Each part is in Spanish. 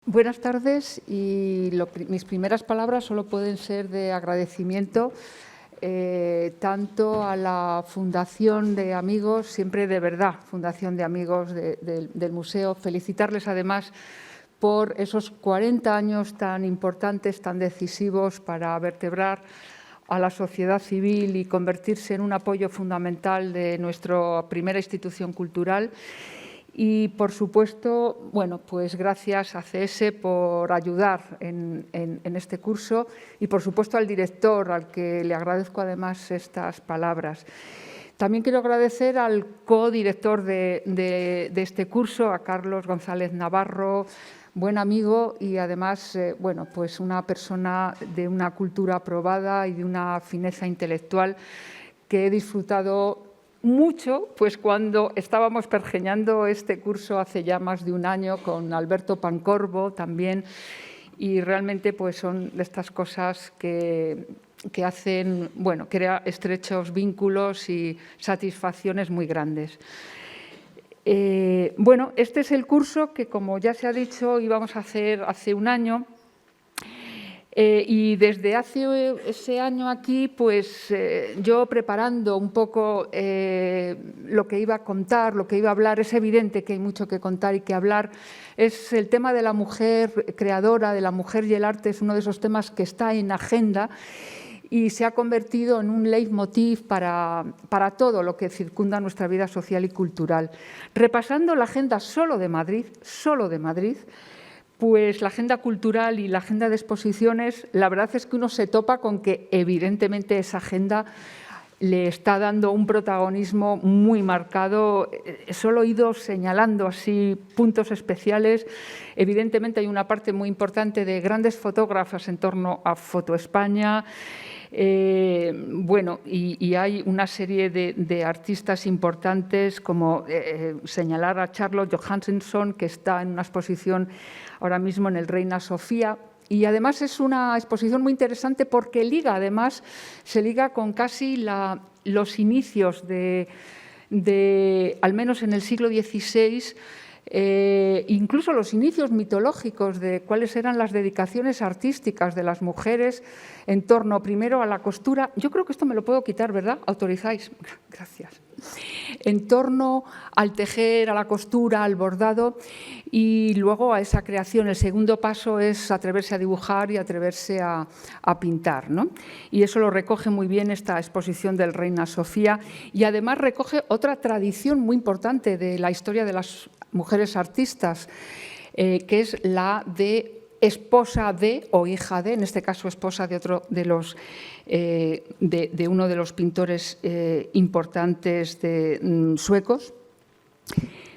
Buenas tardes y mis primeras palabras solo pueden ser de agradecimiento tanto a la Fundación de Amigos, siempre de verdad, Fundación de Amigos del Museo, felicitarles además por esos 40 años tan importantes, tan decisivos para vertebrar a la sociedad civil y convertirse en un apoyo fundamental de nuestra primera institución cultural. Y, por supuesto, bueno, pues gracias a CS por ayudar en este curso y, por supuesto, al director, al que le agradezco además estas palabras. También quiero agradecer al codirector de este curso, a Carlos González Navarro, buen amigo y además, bueno, pues una persona de una cultura aprobada y de una fineza intelectual que he disfrutado mucho, pues cuando estábamos pergeñando este curso hace ya más de un año con Alberto Pancorbo también, y realmente pues son de estas cosas que hacen, bueno, crea estrechos vínculos y satisfacciones muy grandes. Bueno, este es el curso que, como ya se ha dicho, íbamos a hacer hace un año. Y desde hace ese año aquí, pues yo preparando un poco lo que iba a contar, lo que iba a hablar, es evidente que hay mucho que contar y que hablar. Es el tema de la mujer creadora, de la mujer y el arte, es uno de esos temas que está en agenda y se ha convertido en un leitmotiv para todo lo que circunda nuestra vida social y cultural. Repasando la agenda solo de Madrid, pues la agenda cultural y la agenda de exposiciones, la verdad es que uno se topa con que evidentemente esa agenda le está dando un protagonismo muy marcado. Solo he ido señalando así puntos especiales. Evidentemente hay una parte muy importante de grandes fotógrafas en torno a Foto España. Bueno, y hay una serie de artistas importantes, como señalar a Charlotte Johansson, que está en una exposición ahora mismo en el Reina Sofía. Y además es una exposición muy interesante porque se liga con casi los inicios al menos en el siglo XVI, incluso los inicios mitológicos de cuáles eran las dedicaciones artísticas de las mujeres en torno primero a la costura. Yo creo que esto me lo puedo quitar, ¿verdad? ¿Autorizáis? Gracias. En torno al tejer, a la costura, al bordado y luego a esa creación. El segundo paso es atreverse a dibujar y atreverse a pintar, ¿no? Y eso lo recoge muy bien esta exposición del Reina Sofía y además recoge otra tradición muy importante de la historia de las mujeres artistas, que es la de esposa de o hija de, en este caso esposa de otro de los de uno de los pintores importantes suecos.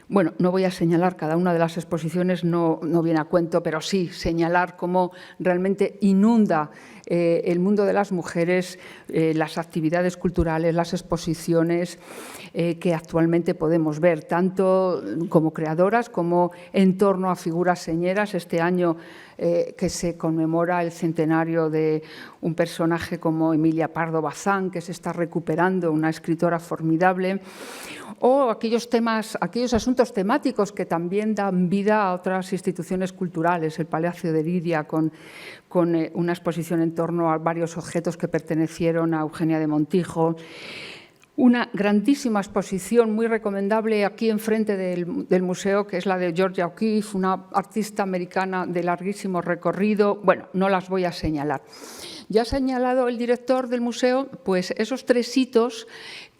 Bueno, no voy a señalar cada una de las exposiciones, no viene a cuento, pero sí señalar cómo realmente inunda el mundo de las mujeres, las actividades culturales, las exposiciones que actualmente podemos ver, tanto como creadoras como en torno a figuras señeras. Este año que se conmemora el centenario de un personaje como Emilia Pardo Bazán, que se está recuperando, una escritora formidable, o aquellos asuntos temáticos que también dan vida a otras instituciones culturales, el Palacio de Liria, con una exposición en torno a varios objetos que pertenecieron a Eugenia de Montijo. Una grandísima exposición muy recomendable aquí enfrente del museo, que es la de Georgia O'Keeffe, una artista americana de larguísimo recorrido. Bueno, no las voy a señalar. Ya ha señalado el director del museo pues esos 3 hitos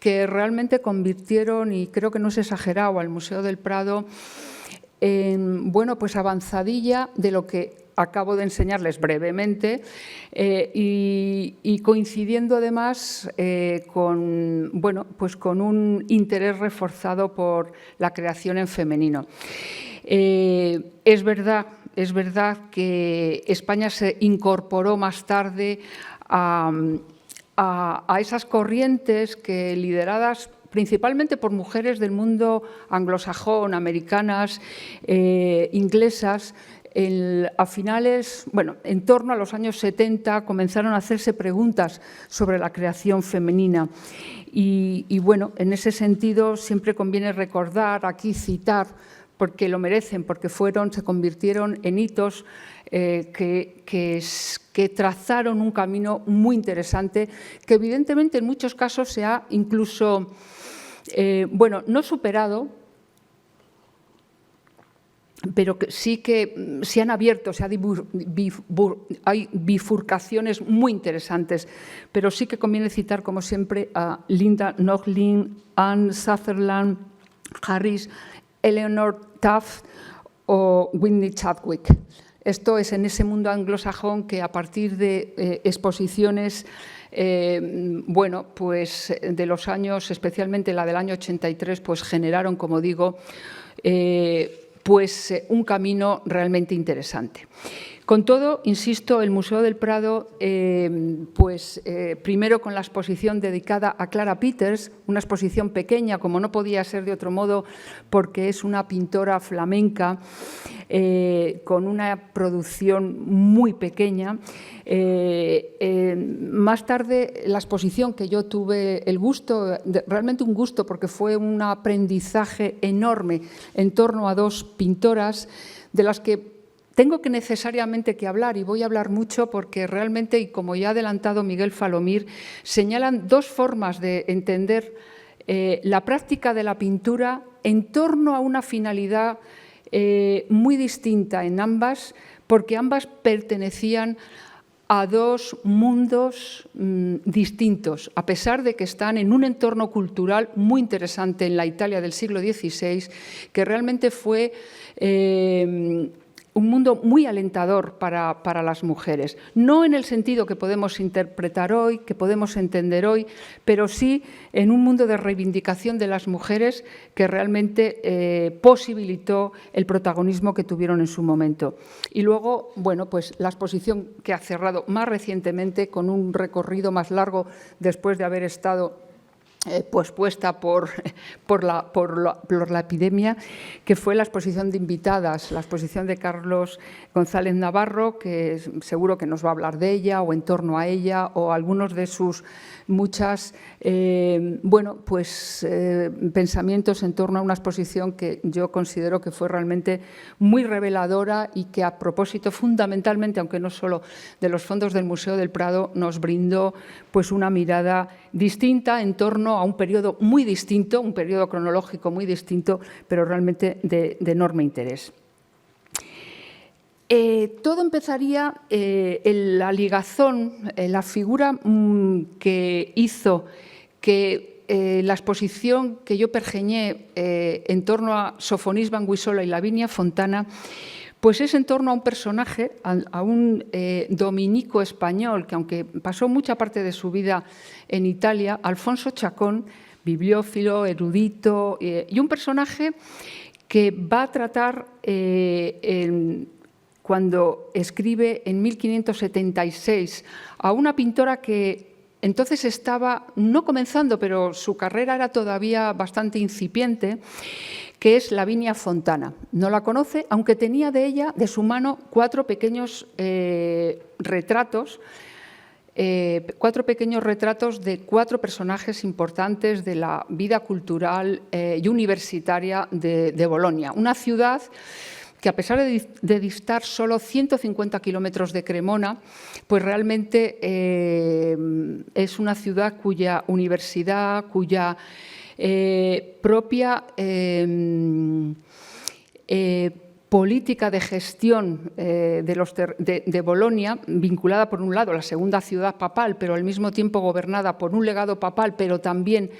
que realmente convirtieron, y creo que no es exagerado, al Museo del Prado en, bueno, pues avanzadilla de lo que acabo de enseñarles brevemente y coincidiendo además con, bueno, pues con un interés reforzado por la creación en femenino. Es verdad que España se incorporó más tarde a esas corrientes que, lideradas principalmente por mujeres del mundo anglosajón, americanas, inglesas, a finales, bueno, en torno a los años 70 comenzaron a hacerse preguntas sobre la creación femenina. Y bueno, en ese sentido siempre conviene recordar, aquí citar porque lo merecen, porque se convirtieron en hitos que trazaron un camino muy interesante, que evidentemente en muchos casos se ha incluso, no superado, pero que sí que se han abierto, hay bifurcaciones muy interesantes, pero sí que conviene citar, como siempre, a Linda Nochlin, Anne Sutherland, Harris, Eleanor Taft o Whitney Chadwick. Esto es en ese mundo anglosajón que a partir de exposiciones pues de los años, especialmente la del año 83, pues generaron, como digo, un camino realmente interesante. Con todo, insisto, el Museo del Prado, primero con la exposición dedicada a Clara Peters, una exposición pequeña, como no podía ser de otro modo, porque es una pintora flamenca con una producción muy pequeña. Más tarde, la exposición que yo tuve el gusto, realmente un gusto, porque fue un aprendizaje enorme en torno a dos pintoras de las que tengo que necesariamente que hablar, y voy a hablar mucho porque realmente, y como ya ha adelantado Miguel Falomir, señalan dos formas de entender la práctica de la pintura en torno a una finalidad muy distinta en ambas, porque ambas pertenecían a dos mundos distintos, a pesar de que están en un entorno cultural muy interesante en la Italia del siglo XVI, que realmente fue un mundo muy alentador para las mujeres. No en el sentido que podemos interpretar hoy, que podemos entender hoy, pero sí en un mundo de reivindicación de las mujeres que realmente posibilitó el protagonismo que tuvieron en su momento. Y luego, pues la exposición que ha cerrado más recientemente con un recorrido más largo después de haber estado pospuesta por la epidemia, que fue la exposición de invitadas, la exposición de Carlos González Navarro, que seguro que nos va a hablar de ella o en torno a ella, o algunos de sus muchas pensamientos en torno a una exposición que yo considero que fue realmente muy reveladora y que, a propósito fundamentalmente, aunque no solo de los fondos del Museo del Prado, nos brindó una mirada distinta en torno a un periodo muy distinto, un periodo cronológico muy distinto, pero realmente de enorme interés. Todo empezaría la ligazón, la figura que hizo que la exposición que yo pergeñé en torno a Sofonís Banguisola y Lavinia Fontana, pues es en torno a un personaje, a un dominico español, que aunque pasó mucha parte de su vida en Italia, Alfonso Chacón, bibliófilo, erudito, y un personaje que va a tratar cuando escribe en 1576 a una pintora que entonces estaba no comenzando, pero su carrera era todavía bastante incipiente, que es Lavinia Fontana. No la conoce, aunque tenía de ella, de su mano, cuatro pequeños retratos de cuatro personajes importantes de la vida cultural y universitaria de Bolonia, una ciudad que, a pesar de distar solo 150 kilómetros de Cremona, pues realmente es una ciudad cuya universidad, cuya propia política de gestión de Bolonia, vinculada por un lado a la segunda ciudad papal, pero al mismo tiempo gobernada por un legado papal, pero también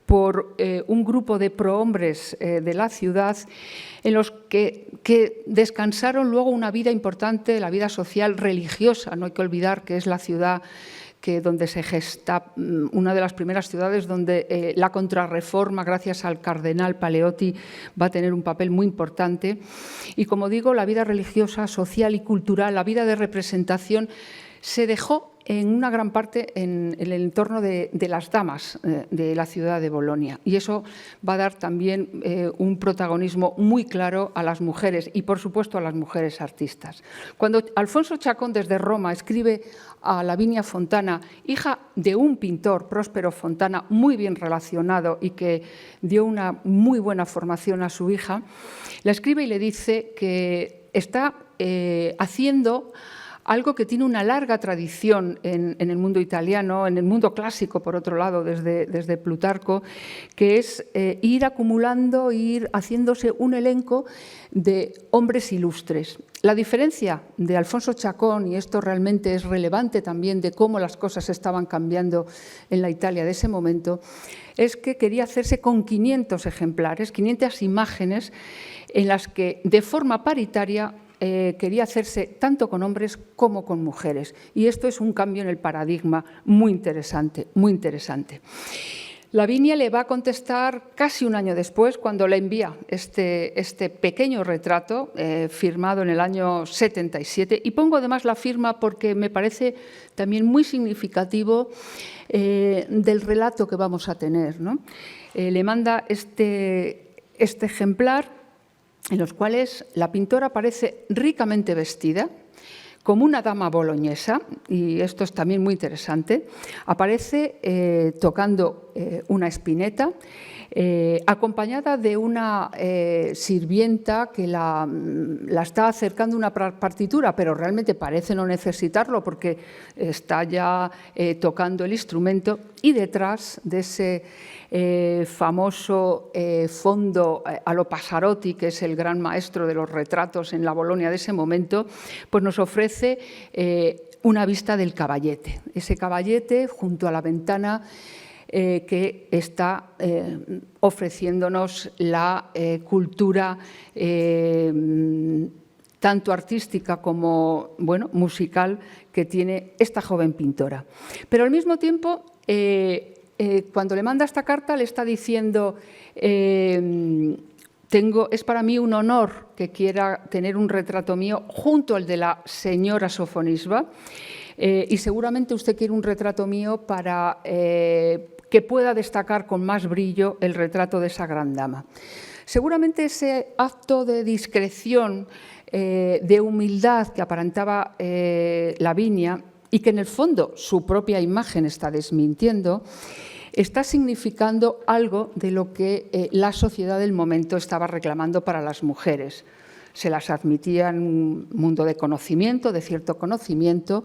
por un grupo de prohombres de la ciudad, en los que descansaron luego una vida importante, la vida social religiosa. No hay que olvidar que es la ciudad donde se gesta, una de las primeras ciudades donde la contrarreforma, gracias al cardenal Paleotti, va a tener un papel muy importante. Y, como digo, la vida religiosa, social y cultural, la vida de representación, se dejó en una gran parte en el entorno de las damas de la ciudad de Bolonia. Y eso va a dar también un protagonismo muy claro a las mujeres y, por supuesto, a las mujeres artistas. Cuando Alfonso Chacón, desde Roma, escribe a Lavinia Fontana, hija de un pintor, Próspero Fontana, muy bien relacionado y que dio una muy buena formación a su hija, la escribe y le dice que está haciendo algo que tiene una larga tradición en el mundo italiano, en el mundo clásico, por otro lado, desde Plutarco, que es ir acumulando, ir haciéndose un elenco de hombres ilustres. La diferencia de Alfonso Chacón, y esto realmente es relevante también de cómo las cosas estaban cambiando en la Italia de ese momento, es que quería hacerse con 500 ejemplares, 500 imágenes en las que de forma paritaria quería hacerse tanto con hombres como con mujeres. Y esto es un cambio en el paradigma muy interesante, muy interesante. Lavinia le va a contestar casi un año después, cuando le envía este pequeño retrato firmado en el año 77. Y pongo además la firma porque me parece también muy significativo del relato que vamos a tener, ¿no? Le manda este ejemplar, en los cuales la pintora aparece ricamente vestida, como una dama boloñesa, y esto es también muy interesante. Aparece tocando una espineta, acompañada de una sirvienta que la está acercando una partitura, pero realmente parece no necesitarlo porque está ya tocando el instrumento, y detrás de ese famoso fondo a lo Passarotti, que es el gran maestro de los retratos en la Bolonia de ese momento, pues nos ofrece una vista del Caballete. Ese Caballete junto a la ventana que está ofreciéndonos la cultura tanto artística como musical que tiene esta joven pintora. Pero al mismo tiempo, cuando le manda esta carta, le está diciendo: es para mí un honor que quiera tener un retrato mío junto al de la señora Sofonisba, y seguramente usted quiere un retrato mío para que pueda destacar con más brillo el retrato de esa gran dama. Seguramente ese acto de discreción, de humildad que aparentaba Lavinia, y que en el fondo su propia imagen está desmintiendo, está significando algo de lo que la sociedad del momento estaba reclamando para las mujeres. Se las admitía en un mundo de conocimiento, de cierto conocimiento,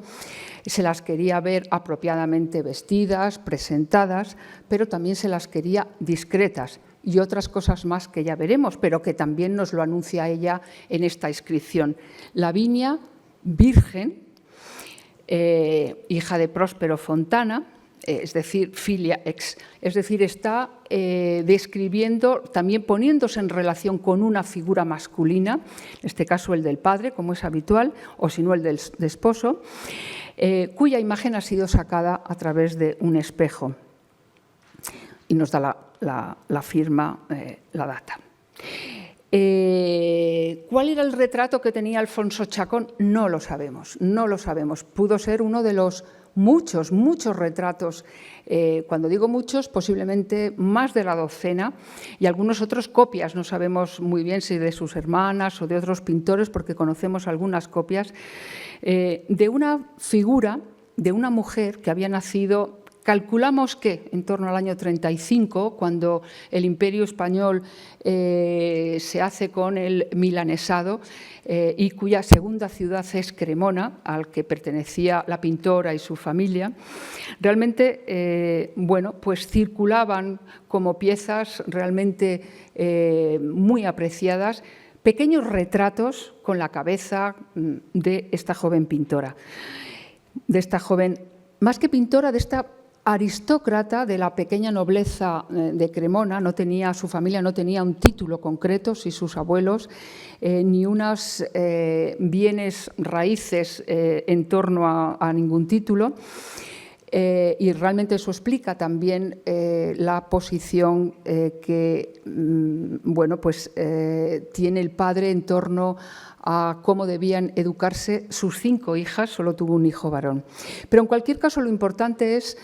se las quería ver apropiadamente vestidas, presentadas, pero también se las quería discretas, y otras cosas más que ya veremos, pero que también nos lo anuncia ella en esta inscripción. Lavinia, virgen, hija de Próspero Fontana, es decir, filia ex, es decir, está describiendo, también poniéndose en relación con una figura masculina, en este caso el del padre, como es habitual, o si no el del esposo, cuya imagen ha sido sacada a través de un espejo. Y nos da la firma, la data. ¿Cuál era el retrato que tenía Alfonso Chacón? No lo sabemos, no lo sabemos. Pudo ser uno de los muchos retratos, cuando digo muchos, posiblemente más de la docena, y algunos otros copias, no sabemos muy bien si de sus hermanas o de otros pintores, porque conocemos algunas copias, de una figura, de una mujer que había nacido, calculamos que en torno al año 35, cuando el Imperio Español se hace con el milanesado, y cuya segunda ciudad es Cremona, al que pertenecía la pintora y su familia. Realmente, pues circulaban como piezas realmente muy apreciadas pequeños retratos con la cabeza de esta joven pintora, de esta joven, más que pintora, de esta aristócrata de la pequeña nobleza de Cremona. Su familia no tenía un título concreto, si sus abuelos, ni unos bienes raíces en torno a ningún título. y realmente eso explica también la posición que bueno, pues, tiene el padre en torno a cómo debían educarse sus 5 hijas, solo tuvo un hijo varón. Pero en cualquier caso lo importante es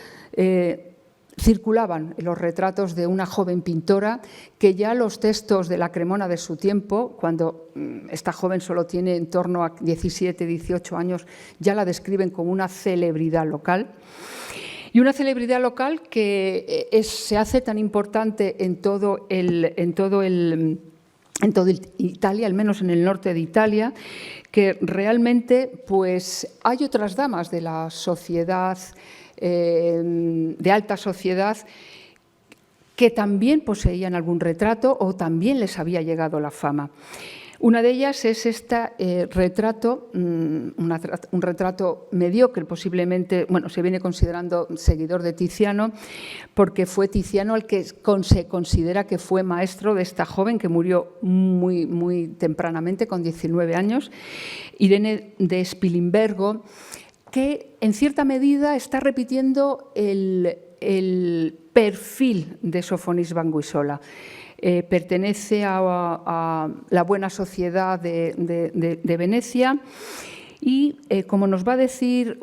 circulaban los retratos de una joven pintora que ya los textos de la Cremona de su tiempo, cuando esta joven solo tiene en torno a 17, 18 años, ya la describen como una celebridad local. Y una celebridad local que se hace tan importante en todo Italia, al menos en el norte de Italia, que realmente pues, hay otras damas de la sociedad, de alta sociedad, que también poseían algún retrato o también les había llegado la fama. Una de ellas es este retrato, un retrato mediocre, posiblemente, bueno, se viene considerando seguidor de Tiziano, porque fue Tiziano el que se considera que fue maestro de esta joven que murió muy tempranamente, con 19 años, Irene de Spilimbergo, que en cierta medida está repitiendo el perfil de Sofonis Vanguisola. Pertenece a la buena sociedad de Venecia y, como nos va a decir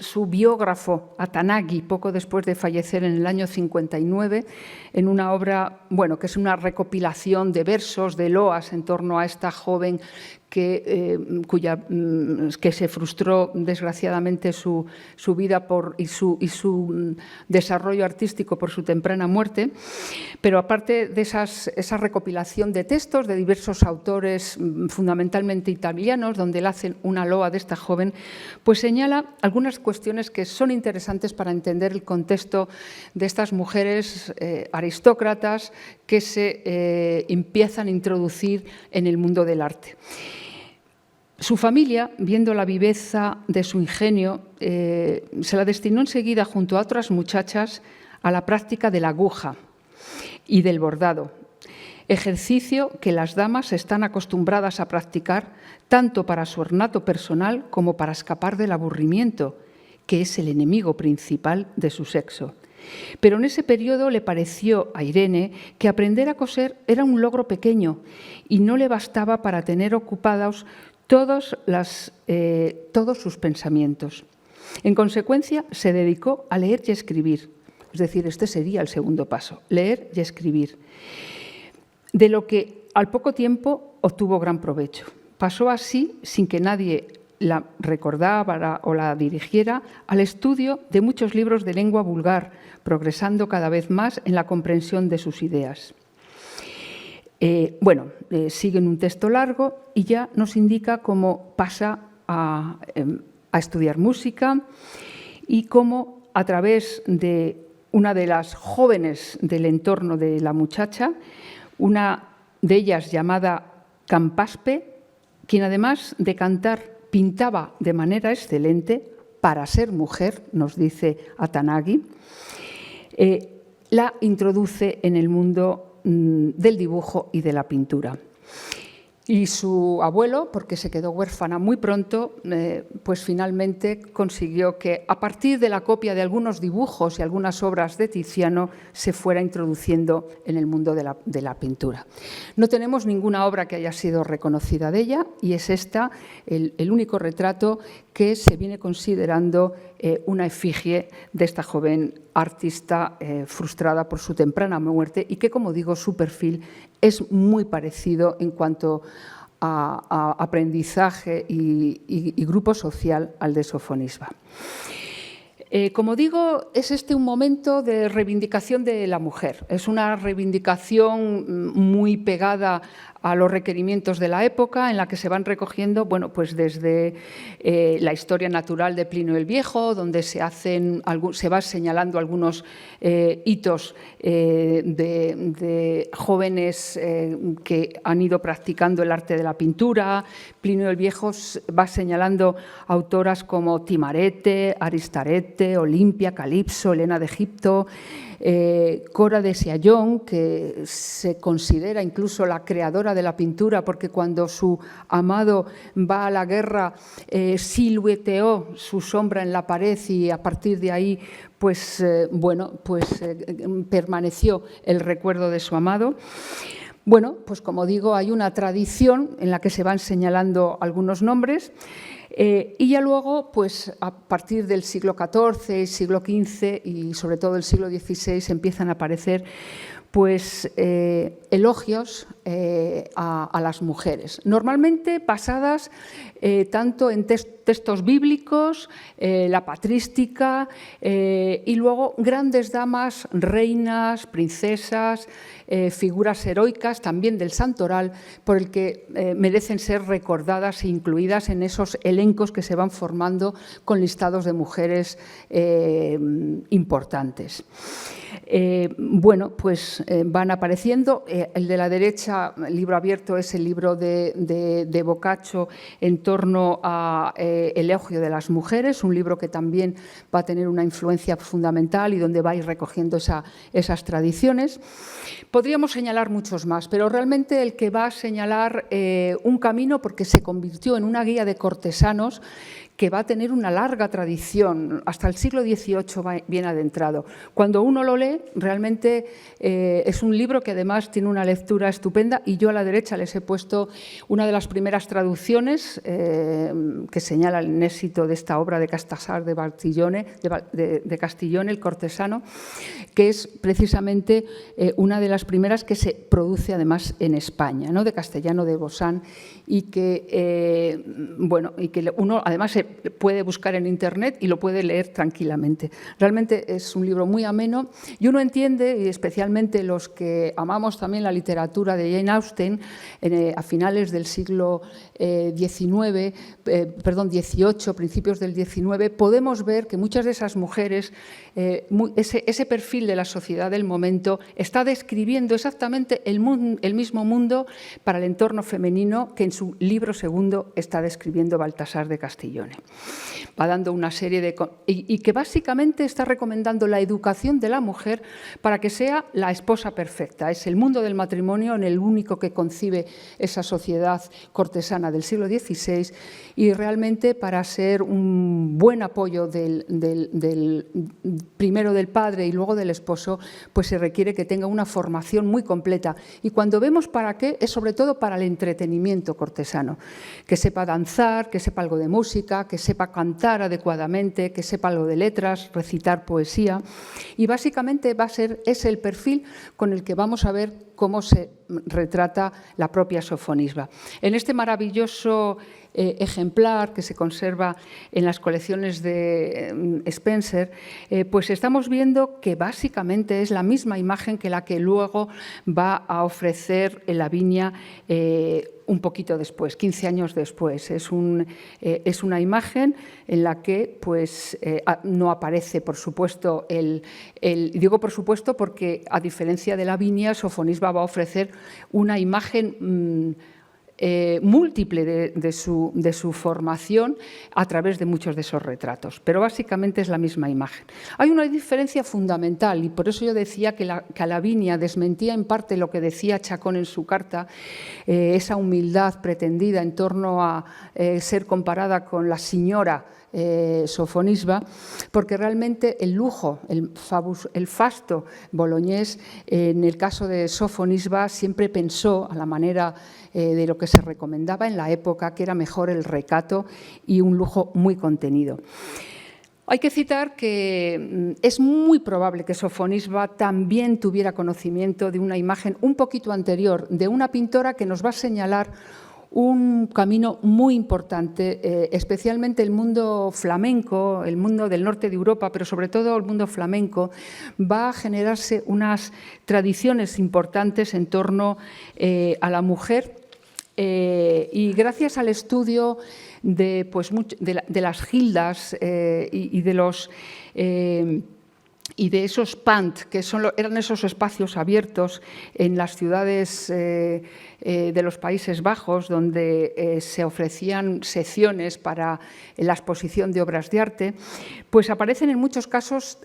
su biógrafo Atanaghi, poco después de fallecer en el año 59, en una obra, bueno, que es una recopilación de versos, de loas en torno a esta joven que se frustró desgraciadamente su vida y su desarrollo artístico por su temprana muerte. Pero aparte de esa recopilación de textos de diversos autores, fundamentalmente italianos, donde él hace una loa de esta joven, pues señala algunas cuestiones que son interesantes para entender el contexto de estas mujeres aristócratas que se empiezan a introducir en el mundo del arte. Su familia, viendo la viveza de su ingenio, se la destinó enseguida, junto a otras muchachas, a la práctica de la aguja y del bordado, ejercicio que las damas están acostumbradas a practicar tanto para su ornato personal como para escapar del aburrimiento, que es el enemigo principal de su sexo. Pero en ese periodo le pareció a Irene que aprender a coser era un logro pequeño y no le bastaba para tener ocupados todos sus pensamientos. En consecuencia, se dedicó a leer y escribir. Es decir, este sería el segundo paso, leer y escribir, de lo que al poco tiempo obtuvo gran provecho. Pasó así, sin que nadie la recordara o la dirigiera, al estudio de muchos libros de lengua vulgar, progresando cada vez más en la comprensión de sus ideas. Sigue en un texto largo y ya nos indica cómo pasa a estudiar música y cómo, a través de una de las jóvenes del entorno de la muchacha, una de ellas llamada Campaspe, quien además de cantar pintaba de manera excelente, para ser mujer, nos dice Atanaghi, la introduce en el mundo del dibujo y de la pintura. Y su abuelo, porque se quedó huérfana muy pronto, pues finalmente consiguió que, a partir de la copia de algunos dibujos y algunas obras de Tiziano, se fuera introduciendo en el mundo de la pintura. No tenemos ninguna obra que haya sido reconocida de ella y es esta el único retrato que se viene considerando una efigie de esta joven artista frustrada por su temprana muerte y que, como digo, su perfil es muy parecido en cuanto a aprendizaje y grupo social al de Sofonisba. Como digo, es este un momento de reivindicación de la mujer. Es una reivindicación muy pegada a los requerimientos de la época, en la que se van recogiendo, bueno, pues desde la historia natural de Plinio el Viejo, donde se va señalando algunos hitos de jóvenes que han ido practicando el arte de la pintura. Plinio el Viejo va señalando autoras como Timarete, Aristarete, Olimpia, Calipso, Helena de Egipto. Cora de Siallón, que se considera incluso la creadora de la pintura, porque cuando su amado va a la guerra silueteó su sombra en la pared y a partir de ahí permaneció el recuerdo de su amado. Bueno, pues como digo, hay una tradición en la que se van señalando algunos nombres y ya luego, pues a partir del siglo XIV, siglo XV y sobre todo el siglo XVI empiezan a aparecer pues elogios a las mujeres, normalmente basadas tanto en textos bíblicos, la patrística y luego grandes damas, reinas, princesas, figuras heroicas también del santoral por el que merecen ser recordadas e incluidas en esos elencos que se van formando con listados de mujeres importantes. Van apareciendo. El de la derecha, el libro abierto, es el libro de Boccaccio en torno a elogio de las mujeres, un libro que también va a tener una influencia fundamental y donde va a ir recogiendo esas tradiciones. Podríamos señalar muchos más, pero realmente el que va a señalar un camino, porque se convirtió en una guía de cortesanos que va a tener una larga tradición, hasta el siglo XVIII bien adentrado. Cuando uno lo lee, realmente es un libro que además tiene una lectura estupenda y yo a la derecha les he puesto una de las primeras traducciones que señala el éxito de esta obra de Castasar de Castiglione, el cortesano, que es precisamente una de las primeras que se produce además en España, ¿no? De Castellano de Bosán y que uno además puede buscar en Internet y lo puede leer tranquilamente. Realmente es un libro muy ameno y uno entiende, y especialmente los que amamos también la literatura de Jane Austen, a finales del siglo XVIII, principios del XIX, podemos ver que muchas de esas mujeres, ese perfil de la sociedad del momento, está describiendo exactamente el mismo mundo para el entorno femenino que en su libro segundo está describiendo Baltasar de Castiglione. Va dando una serie de... y que básicamente está recomendando la educación de la mujer para que sea la esposa perfecta. Es el mundo del matrimonio en el único que concibe esa sociedad cortesana del siglo XVI y realmente para ser un buen apoyo primero del padre y luego del esposo, pues se requiere que tenga una formación muy completa. Y cuando vemos para qué, es sobre todo para el entretenimiento cortesano. Que sepa danzar, que sepa algo de música, que sepa cantar adecuadamente, que sepa algo de letras, recitar poesía. Y básicamente es el perfil con el que vamos a ver cómo se retrata la propia Sofonisba. En este maravilloso ejemplar que se conserva en las colecciones de Spencer, pues estamos viendo que básicamente es la misma imagen que la que luego va a ofrecer Lavinia un poquito después, 15 años después. Es una imagen en la que pues, no aparece, por supuesto, digo por supuesto porque, a diferencia de Lavinia, Sofonisba va a ofrecer una imagen múltiple de su formación a través de muchos de esos retratos, pero básicamente es la misma imagen. Hay una diferencia fundamental y por eso yo decía que Lavinia desmentía en parte lo que decía Chacón en su carta, esa humildad pretendida en torno a ser comparada con la señora Sofonisba, porque realmente el lujo, el fasto boloñés, en el caso de Sofonisba, siempre pensó a la manera de lo que se recomendaba en la época, que era mejor el recato y un lujo muy contenido. Hay que citar que es muy probable que Sofonisba también tuviera conocimiento de una imagen un poquito anterior, de una pintora que nos va a señalar un camino muy importante, especialmente el mundo flamenco, el mundo del norte de Europa, pero sobre todo el mundo flamenco, va a generarse unas tradiciones importantes en torno a la mujer y gracias al estudio de las gildas y de los y de esos pant, que eran esos espacios abiertos en las ciudades de los Países Bajos, donde se ofrecían secciones para la exposición de obras de arte, pues aparecen en muchos casos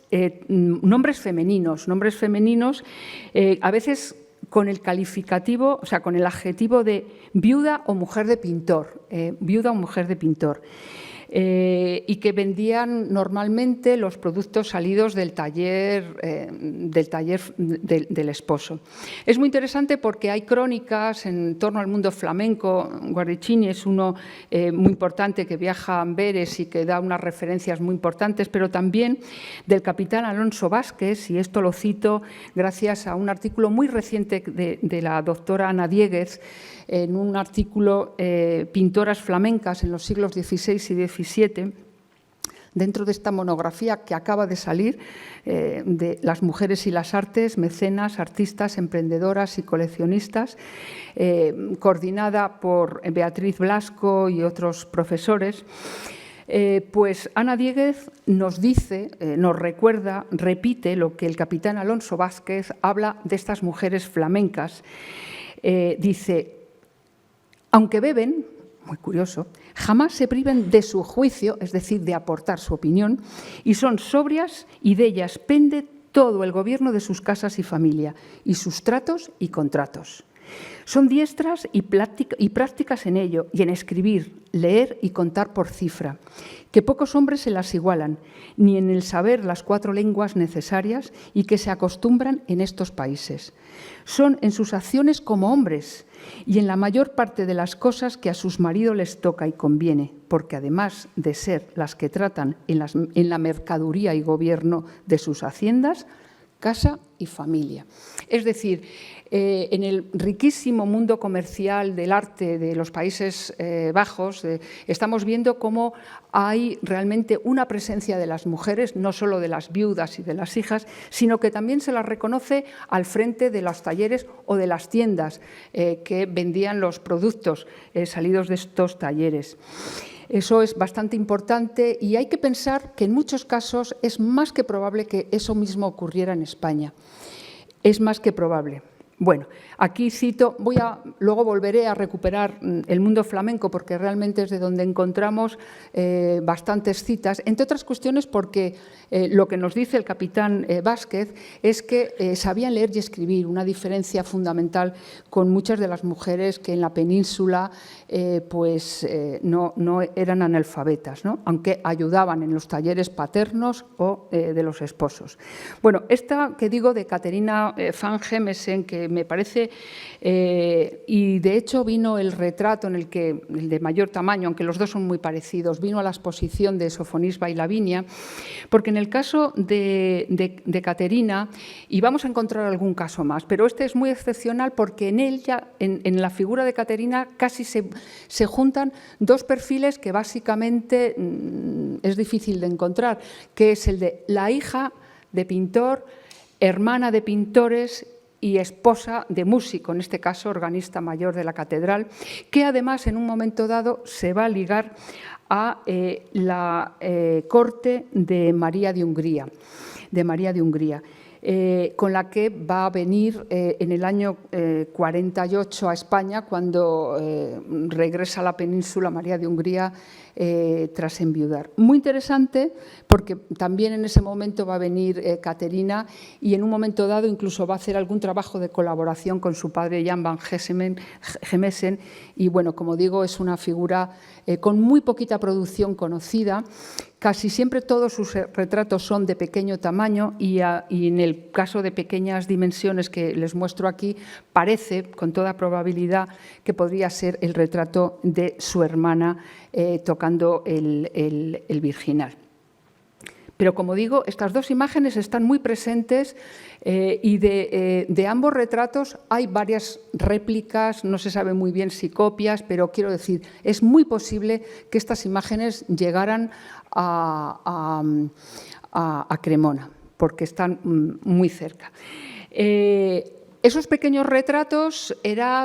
nombres femeninos, a veces con el calificativo, o sea, con el adjetivo de viuda o mujer de pintor, y que vendían normalmente los productos salidos del taller del esposo. Es muy interesante porque hay crónicas en torno al mundo flamenco. Guarricini es uno muy importante que viaja a Amberes y que da unas referencias muy importantes, pero también del capitán Alonso Vázquez, y esto lo cito gracias a un artículo muy reciente de la doctora Ana Dieguez, en un artículo Pintoras flamencas en los siglos XVI y XVII, dentro de esta monografía que acaba de salir de las mujeres y las artes, mecenas, artistas, emprendedoras y coleccionistas, coordinada por Beatriz Blasco y otros profesores. Pues Ana Dieguez nos dice, nos recuerda, repite lo que el capitán Alonso Vázquez habla de estas mujeres flamencas. Dice: aunque beben, muy curioso, jamás se priven de su juicio, es decir, de aportar su opinión, y son sobrias y de ellas pende todo el gobierno de sus casas y familia, y sus tratos y contratos. Son diestras y prácticas en ello, y en escribir, leer y contar por cifra, que pocos hombres se las igualan, ni en el saber las 4 lenguas necesarias y que se acostumbran en estos países. Son en sus acciones como hombres y en la mayor parte de las cosas que a sus maridos les toca y conviene, porque además de ser las que tratan en la mercaduría y gobierno de sus haciendas, casa y familia. Es decir, en el riquísimo mundo comercial del arte de los Países Bajos estamos viendo cómo hay realmente una presencia de las mujeres, no solo de las viudas y de las hijas, sino que también se las reconoce al frente de los talleres o de las tiendas que vendían los productos salidos de estos talleres. Eso es bastante importante y hay que pensar que en muchos casos es más que probable que eso mismo ocurriera en España. Es más que probable. Bueno, aquí cito, luego volveré a recuperar el mundo flamenco porque realmente es de donde encontramos bastantes citas, entre otras cuestiones porque lo que nos dice el capitán Vázquez es que sabían leer y escribir, una diferencia fundamental con muchas de las mujeres que en la península no eran analfabetas, ¿no? Aunque ayudaban en los talleres paternos o de los esposos. Bueno, esta que digo de Caterina van Gemesen, que me parece, y de hecho vino el retrato el de mayor tamaño, aunque los dos son muy parecidos, vino a la exposición de Sofonisba y Lavinia, porque en el caso de Caterina, y vamos a encontrar algún caso más, pero este es muy excepcional porque en ella, en la figura de Caterina, casi se juntan 2 perfiles que básicamente es difícil de encontrar, que es el de la hija de pintor, hermana de pintores y esposa de músico, en este caso organista mayor de la catedral, que además en un momento dado se va a ligar a la corte de María de Hungría, con la que va a venir en el año 48 a España, cuando regresa a la península María de Hungría tras enviudar. Muy interesante porque también en ese momento va a venir Caterina y en un momento dado incluso va a hacer algún trabajo de colaboración con su padre Jan van Gemesen y bueno, como digo, es una figura con muy poquita producción conocida. Casi siempre todos sus retratos son de pequeño tamaño y en el caso de pequeñas dimensiones que les muestro aquí, parece con toda probabilidad que podría ser el retrato de su hermana tocando el virginal. Pero, como digo, estas 2 imágenes están muy presentes y de ambos retratos hay varias réplicas, no se sabe muy bien si copias, pero quiero decir, es muy posible que estas imágenes llegaran a Cremona, porque están muy cerca. Esos pequeños retratos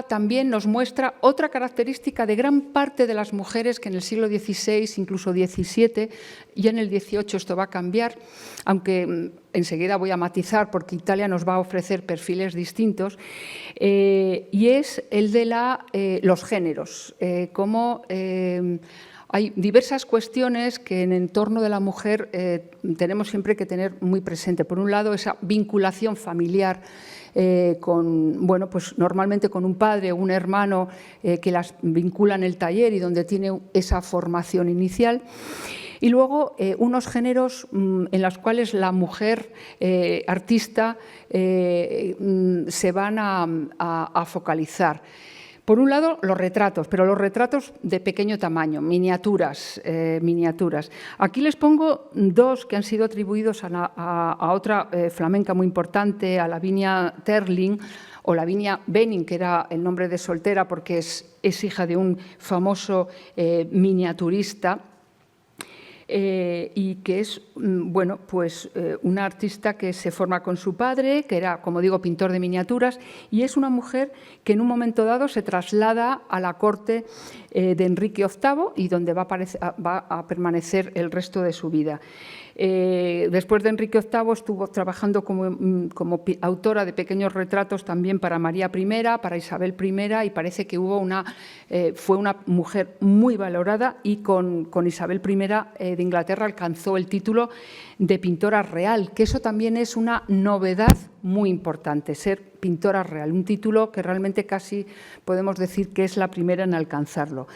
también nos muestra otra característica de gran parte de las mujeres que en el siglo XVI, incluso XVII, y en el XVIII esto va a cambiar, aunque enseguida voy a matizar porque Italia nos va a ofrecer perfiles distintos, y es el de los géneros, cómo hay diversas cuestiones que en entorno de la mujer tenemos siempre que tener muy presente. Por un lado, esa vinculación familiar pues normalmente con un padre o un hermano que las vincula en el taller y donde tiene esa formación inicial. Y luego unos géneros en los cuales la mujer artista se van a focalizar. Por un lado, los retratos, pero los retratos de pequeño tamaño, miniaturas. Aquí les pongo dos que han sido atribuidos a otra flamenca muy importante, a Lavinia Terling o Lavinia Benning, que era el nombre de soltera porque es hija de un famoso miniaturista. Y que es una artista que se forma con su padre, que era, como digo, pintor de miniaturas, y es una mujer que en un momento dado se traslada a la corte de Enrique VIII y donde va a permanecer el resto de su vida. Después de Enrique VIII estuvo trabajando como autora de pequeños retratos también para María I, para Isabel I, y parece que fue una mujer muy valorada y con Isabel I de Inglaterra alcanzó el título de pintora real, que eso también es una novedad muy importante, ser pintora real, un título que realmente casi podemos decir que es la primera en alcanzarlo.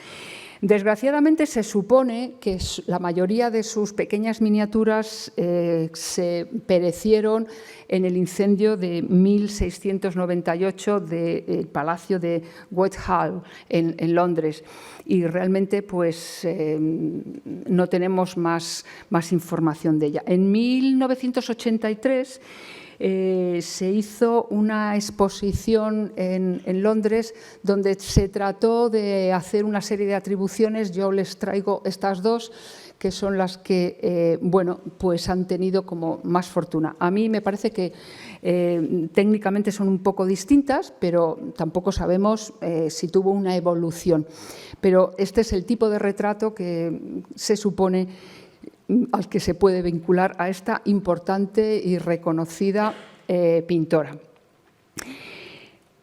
Desgraciadamente se supone que la mayoría de sus pequeñas miniaturas se perecieron en el incendio de 1698 del Palacio de Whitehall en Londres y realmente pues no tenemos más información de ella. En 1983 se hizo una exposición en Londres donde se trató de hacer una serie de atribuciones. Yo les traigo estas dos, que son las que pues han tenido como más fortuna. A mí me parece que técnicamente son un poco distintas, pero tampoco sabemos si tuvo una evolución. Pero este es el tipo de retrato que se supone al que se puede vincular a esta importante y reconocida pintora.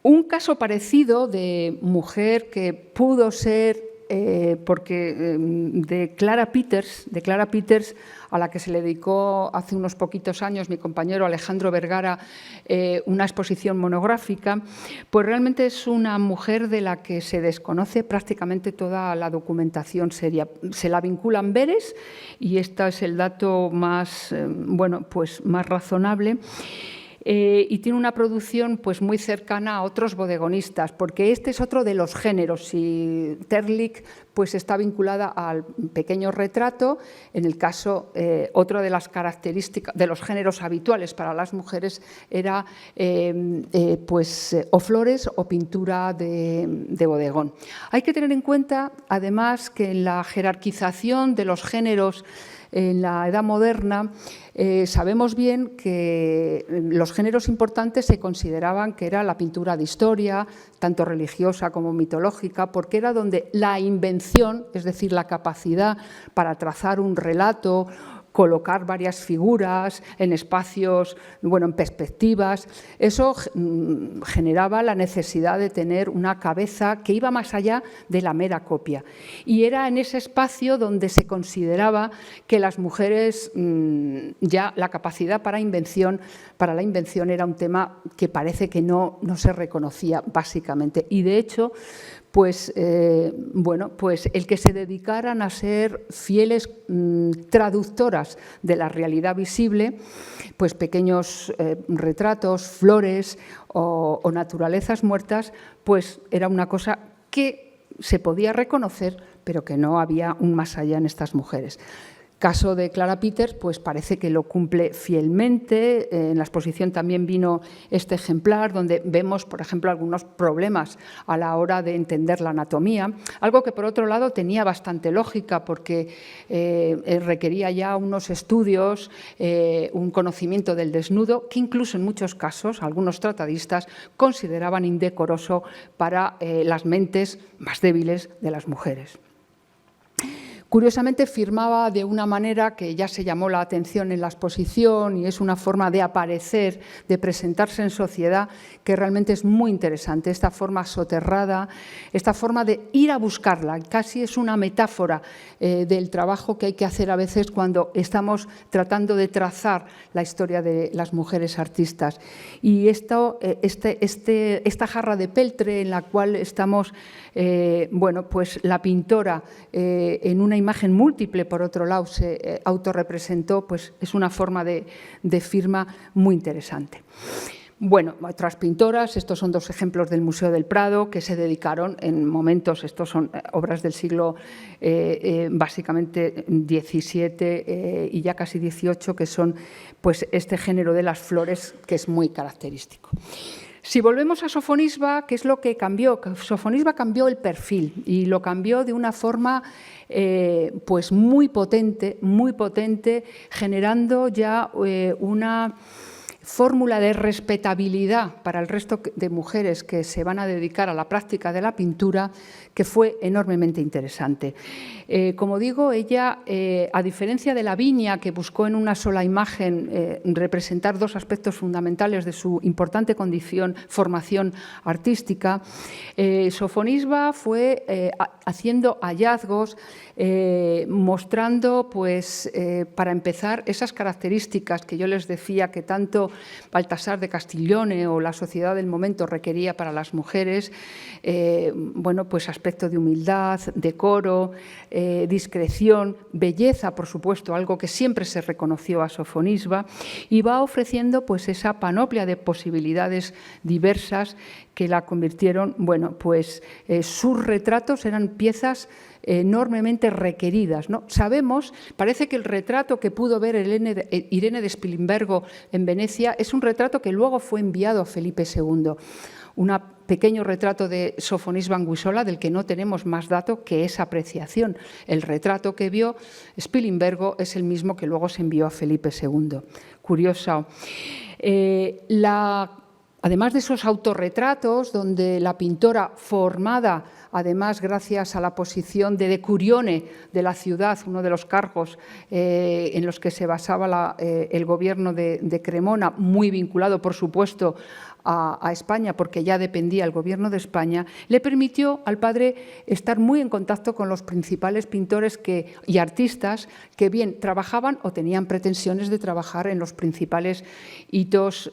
Un caso parecido de mujer que pudo ser, de Clara Peters, a la que se le dedicó hace unos poquitos años mi compañero Alejandro Vergara una exposición monográfica, pues realmente es una mujer de la que se desconoce prácticamente toda la documentación seria. Se la vincula a Amberes y este es el dato más, más razonable. Y tiene una producción pues, muy cercana a otros bodegonistas, porque este es otro de los géneros. Y Terlich pues, está vinculada al pequeño retrato. En el caso, otra de las características de los géneros habituales para las mujeres era o flores o pintura de bodegón. Hay que tener en cuenta, además, que en la jerarquización de los géneros en la Edad Moderna, sabemos bien que los géneros importantes se consideraban que era la pintura de historia, tanto religiosa como mitológica, porque era donde la invención, es decir, la capacidad para trazar un relato, colocar varias figuras en espacios, en perspectivas, eso generaba la necesidad de tener una cabeza que iba más allá de la mera copia. Y era en ese espacio donde se consideraba que las mujeres ya la capacidad para la invención era un tema que parece que no se reconocía básicamente. Y de hecho, pues el que se dedicaran a ser fieles traductoras de la realidad visible, pues pequeños retratos, flores o naturalezas muertas, pues era una cosa que se podía reconocer, pero que no había un más allá en estas mujeres. Caso de Clara Peters, pues parece que lo cumple fielmente. En la exposición también vino este ejemplar, donde vemos, por ejemplo, algunos problemas a la hora de entender la anatomía, algo que, por otro lado, tenía bastante lógica, porque requería ya unos estudios, un conocimiento del desnudo, que incluso en muchos casos, algunos tratadistas consideraban indecoroso para las mentes más débiles de las mujeres. Curiosamente, firmaba de una manera que ya se llamó la atención en la exposición, y es una forma de aparecer, de presentarse en sociedad, que realmente es muy interesante. Esta forma soterrada, esta forma de ir a buscarla, casi es una metáfora del trabajo que hay que hacer a veces cuando estamos tratando de trazar la historia de las mujeres artistas. Y esta jarra de peltre en la cual estamos, bueno, pues la pintora en una imagen múltiple, por otro lado, se autorrepresentó, pues es una forma de firma muy interesante. Bueno, otras pintoras, estos son dos ejemplos del Museo del Prado, que se dedicaron en momentos, estos son obras del siglo básicamente XVII y ya casi XVIII, que son pues este género de las flores que es muy característico. Si volvemos a Sofonisba, ¿qué es lo que cambió? Sofonisba cambió el perfil y lo cambió de una forma pues muy potente, generando ya una fórmula de respetabilidad para el resto de mujeres que se van a dedicar a la práctica de la pintura, que fue enormemente interesante. Como digo, ella, a diferencia de Lavinia, que buscó en una sola imagen representar dos aspectos fundamentales de su importante formación artística, Sofonisba fue haciendo hallazgos, mostrando, pues, para empezar, esas características que yo les decía que tanto Baltasar de Castiglione o la sociedad del momento requería para las mujeres, bueno, pues aspecto de humildad, decoro, discreción, belleza, por supuesto, algo que siempre se reconoció a Sofonisba, y va ofreciendo pues esa panoplia de posibilidades diversas que la convirtieron, bueno, pues sus retratos eran piezas enormemente requeridas, ¿no? Sabemos, parece que el retrato que pudo ver Irene de Spilimbergo en Venecia es un retrato que luego fue enviado a Felipe II. Un pequeño retrato de Sofonisba Anguissola, del que no tenemos más dato que esa apreciación. El retrato que vio Spilimbergo es el mismo que luego se envió a Felipe II. Curioso. Además de esos autorretratos, donde la pintora formada, además gracias a la posición de decurione de la ciudad, uno de los cargos en los que se basaba el gobierno de Cremona, muy vinculado, por supuesto, a España, porque ya dependía el gobierno de España, le permitió al padre estar muy en contacto con los principales pintores y artistas que bien trabajaban o tenían pretensiones de trabajar en los principales hitos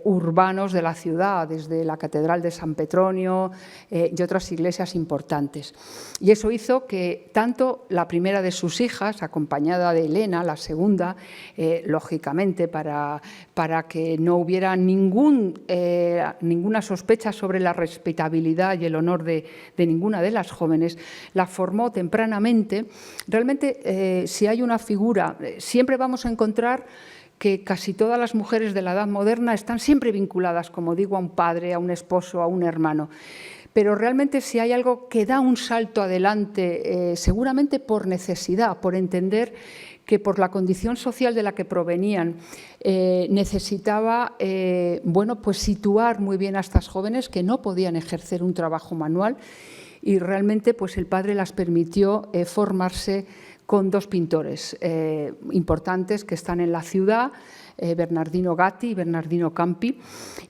urbanos de la ciudad, desde la Catedral de San Petronio y otras iglesias importantes. Y eso hizo que tanto la primera de sus hijas, acompañada de Elena, la segunda, lógicamente para que no hubiera ninguna sospecha sobre la respetabilidad y el honor de ninguna de las jóvenes, la formó tempranamente. Realmente, si hay una figura, siempre vamos a encontrar que casi todas las mujeres de la edad moderna están siempre vinculadas, como digo, a un padre, a un esposo, a un hermano. Pero realmente si hay algo que da un salto adelante, seguramente por necesidad, por entender que por la condición social de la que provenían necesitaba bueno, pues situar muy bien a estas jóvenes que no podían ejercer un trabajo manual, y realmente pues el padre las permitió formarse con dos pintores importantes que están en la ciudad, Bernardino Gatti y Bernardino Campi,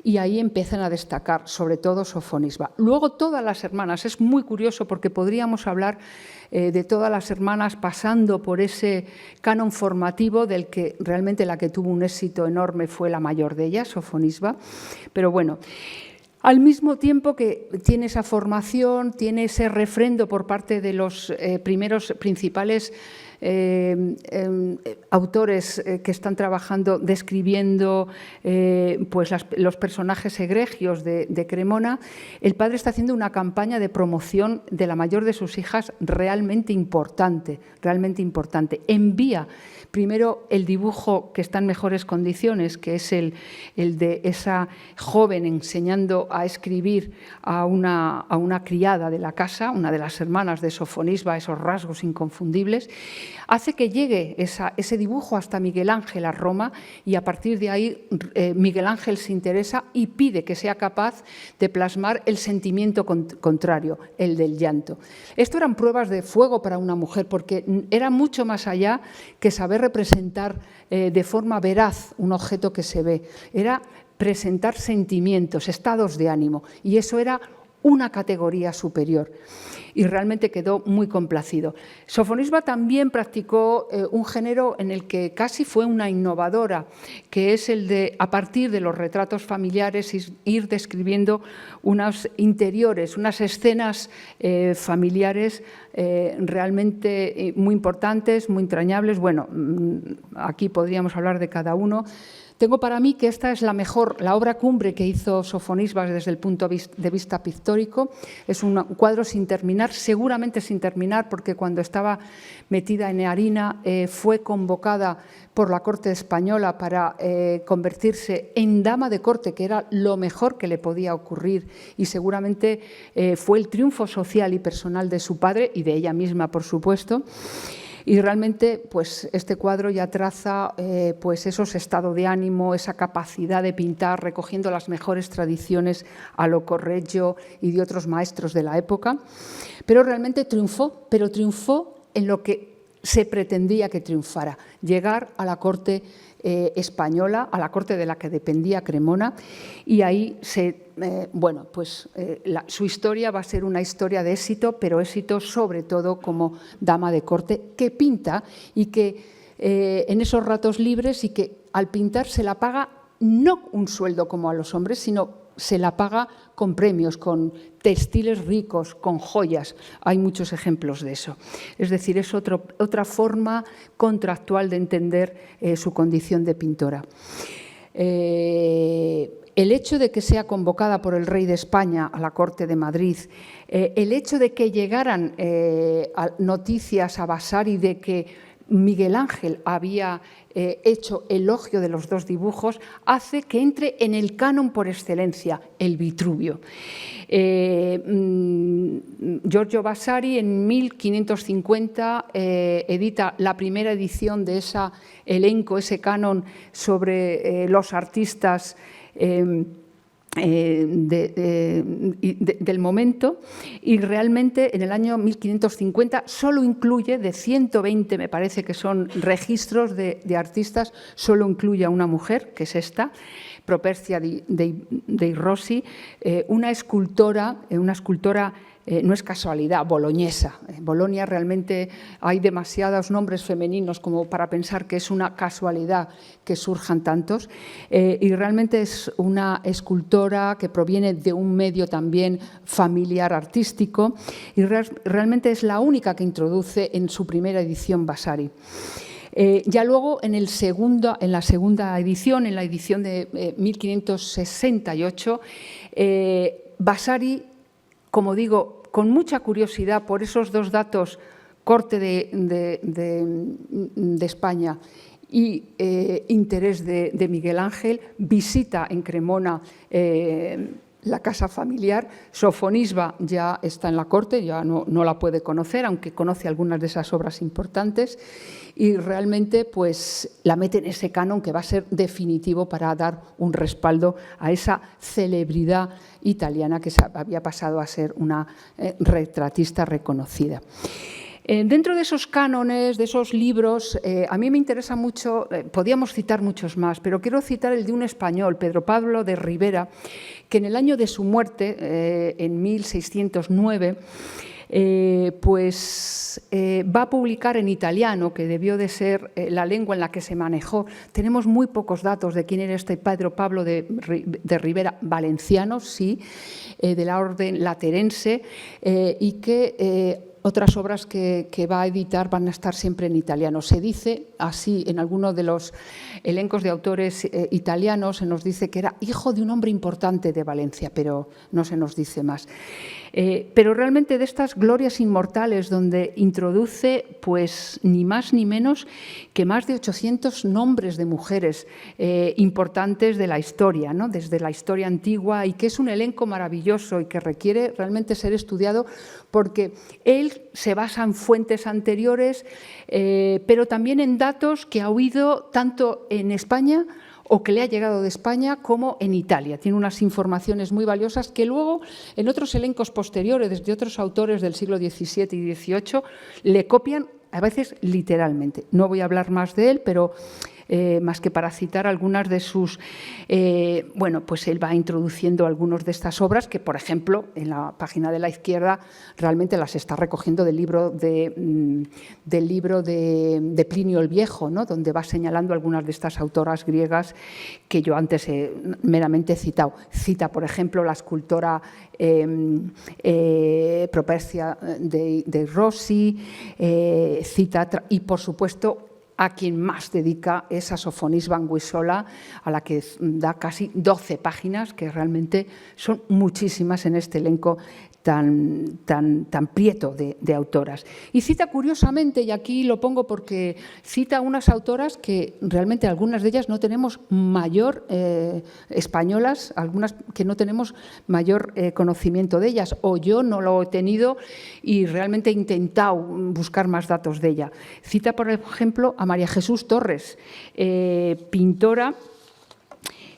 y ahí empiezan a destacar, sobre todo Sofonisba. Luego todas las hermanas, es muy curioso porque podríamos hablar de todas las hermanas pasando por ese canon formativo del que realmente la que tuvo un éxito enorme fue la mayor de ellas, Sofonisba, pero bueno. Al mismo tiempo que tiene esa formación, tiene ese refrendo por parte de los primeros principales autores que están trabajando, describiendo pues los personajes egregios de Cremona, el padre está haciendo una campaña de promoción de la mayor de sus hijas realmente importante, realmente importante. Envía primero el dibujo que está en mejores condiciones, que es el de esa joven enseñando a escribir a una criada de la casa, una de las hermanas de Sofonisba, esos rasgos inconfundibles, hace que llegue ese dibujo hasta Miguel Ángel a Roma, y a partir de ahí Miguel Ángel se interesa y pide que sea capaz de plasmar el sentimiento contrario, el del llanto. Esto eran pruebas de fuego para una mujer, porque era mucho más allá que saber representar de forma veraz un objeto que se ve. Era presentar sentimientos, estados de ánimo, y eso era una categoría superior. Y realmente quedó muy complacido. Sofonisba también practicó un género en el que casi fue una innovadora, que es el de, a partir de los retratos familiares, ir describiendo unos interiores, unas escenas familiares realmente muy importantes, muy entrañables. Bueno, aquí podríamos hablar de cada uno. Tengo para mí que esta es la obra cumbre que hizo Sofonisba desde el punto de vista pictórico. Es un cuadro sin terminar, seguramente sin terminar, porque cuando estaba metida en Nearina fue convocada por la corte española para convertirse en dama de corte, que era lo mejor que le podía ocurrir, y seguramente fue el triunfo social y personal de su padre y de ella misma, por supuesto. Y realmente pues, este cuadro ya traza pues, esos estados de ánimo, esa capacidad de pintar, recogiendo las mejores tradiciones a lo Correggio y de otros maestros de la época. Pero realmente triunfó, pero triunfó en lo que se pretendía que triunfara, llegar a la corte española, a la corte de la que dependía Cremona, y ahí su historia va a ser una historia de éxito, pero éxito sobre todo como dama de corte que pinta y que en esos ratos libres, y que al pintar se la paga no un sueldo como a los hombres, sino se la paga con premios, con textiles ricos, con joyas. Hay muchos ejemplos de eso. Es decir, es otra forma contractual de entender su condición de pintora. El hecho de que sea convocada por el rey de España a la corte de Madrid, el hecho de que llegaran noticias a Vasari de que Miguel Ángel había hecho elogio de los dos dibujos, hace que entre en el canon por excelencia, el Vitruvio. Giorgio Vasari en 1550 edita la primera edición de ese elenco, ese canon sobre los artistas del momento, y realmente en el año 1550 solo incluye, de 120 me parece que son registros de artistas, solo incluye a una mujer, que es esta, Properzia dei Rossi, una escultora no es casualidad, boloñesa. En Bolonia realmente hay demasiados nombres femeninos como para pensar que es una casualidad que surjan tantos. Y realmente es una escultora que proviene de un medio también familiar artístico, y realmente es la única que introduce en su primera edición Vasari. Ya luego en la segunda edición, en la edición de 1568, Vasari, como digo, con mucha curiosidad por esos dos datos, corte de España y interés de Miguel Ángel, visita en Cremona la casa familiar. Sofonisba ya está en la corte, ya no la puede conocer, aunque conoce algunas de esas obras importantes, y realmente pues, la mete en ese canon que va a ser definitivo para dar un respaldo a esa celebridad italiana que había pasado a ser una retratista reconocida. Dentro de esos cánones, de esos libros, a mí me interesa mucho, podíamos citar muchos más, pero quiero citar el de un español, Pedro Pablo de Ribera, que en el año de su muerte, en 1609, va a publicar en italiano, que debió de ser la lengua en la que se manejó. Tenemos muy pocos datos de quién era este Pedro Pablo de Ribera, valenciano, sí, de la orden laterense, y que otras obras que va a editar van a estar siempre en italiano. Se dice así en algunos de los elencos de autores italianos, se nos dice que era hijo de un hombre importante de Valencia, pero no se nos dice más. Pero realmente de estas glorias inmortales donde introduce pues ni más ni menos que más de 800 nombres de mujeres importantes de la historia, ¿no? Desde la historia antigua, y que es un elenco maravilloso y que requiere realmente ser estudiado porque él se basa en fuentes anteriores, pero también en datos que ha oído tanto en España o que le ha llegado de España como en Italia. Tiene unas informaciones muy valiosas que luego en otros elencos posteriores, desde otros autores del siglo XVII y XVIII, le copian a veces literalmente. No voy a hablar más de él, pero más que para citar algunas de sus... bueno, pues él va introduciendo algunas de estas obras que, por ejemplo, en la página de la izquierda realmente las está recogiendo del libro de Plinio el Viejo, ¿no? Donde va señalando algunas de estas autoras griegas que yo antes meramente he citado. Cita, por ejemplo, la escultora Propercia de Rossi, cita, y por supuesto, a quien más dedica es a Sofonis Banguisola, a la que da casi 12 páginas, que realmente son muchísimas en este elenco tan prieto de autoras. Y cita curiosamente, y aquí lo pongo porque cita unas autoras que realmente algunas de ellas no tenemos mayor, españolas, algunas que no tenemos mayor conocimiento de ellas, o yo no lo he tenido y realmente he intentado buscar más datos de ella. Cita, por ejemplo, a María Jesús Torres, pintora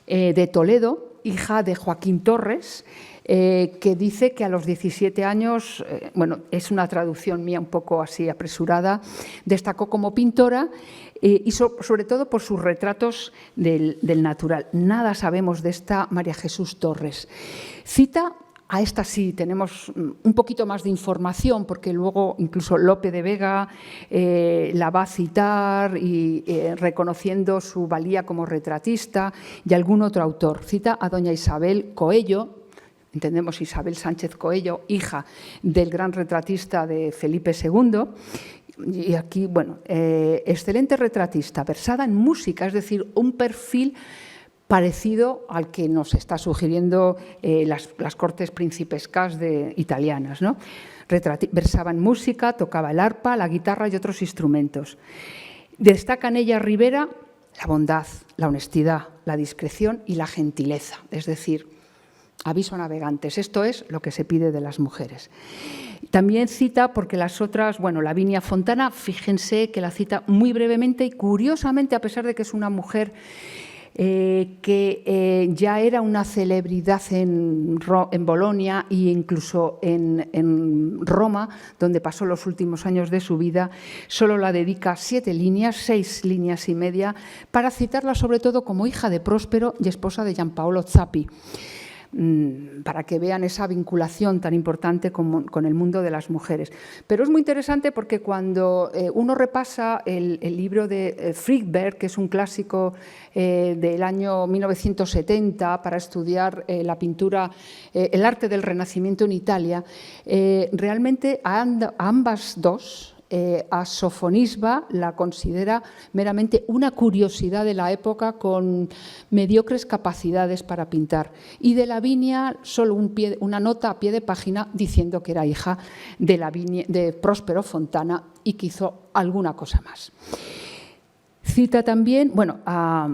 de Toledo, hija de Joaquín Torres, que dice que a los 17 años, bueno, es una traducción mía un poco así apresurada, destacó como pintora y sobre todo por sus retratos del natural. Nada sabemos de esta María Jesús Torres. Cita, a esta sí tenemos un poquito más de información, porque luego incluso Lope de Vega la va a citar y reconociendo su valía como retratista, y algún otro autor. Cita a doña Isabel Coello, entendemos Isabel Sánchez Coello, hija del gran retratista de Felipe II, y aquí, bueno, excelente retratista, versada en música, es decir, un perfil parecido al que nos está sugiriendo las cortes principescas italianas, ¿no? Versaba en música, tocaba el arpa, la guitarra y otros instrumentos. Destaca en ella Rivera la bondad, la honestidad, la discreción y la gentileza, es decir, aviso a navegantes, esto es lo que se pide de las mujeres. También cita, porque las otras, bueno, Lavinia Fontana, fíjense que la cita muy brevemente y curiosamente, a pesar de que es una mujer que ya era una celebridad en Bolonia e incluso en Roma, donde pasó los últimos años de su vida, solo la dedica 7 líneas, 6 líneas y media, para citarla sobre todo como hija de Próspero y esposa de Giampaolo Zappi, para que vean esa vinculación tan importante con el mundo de las mujeres. Pero es muy interesante porque cuando uno repasa el libro de Friedberg, que es un clásico del año 1970 para estudiar la pintura, el arte del Renacimiento en Italia, realmente a ambas dos, a Sofonisba la considera meramente una curiosidad de la época con mediocres capacidades para pintar, y de Lavinia solo una nota a pie de página diciendo que era hija de Próspero Fontana y que hizo alguna cosa más. Cita también, bueno, va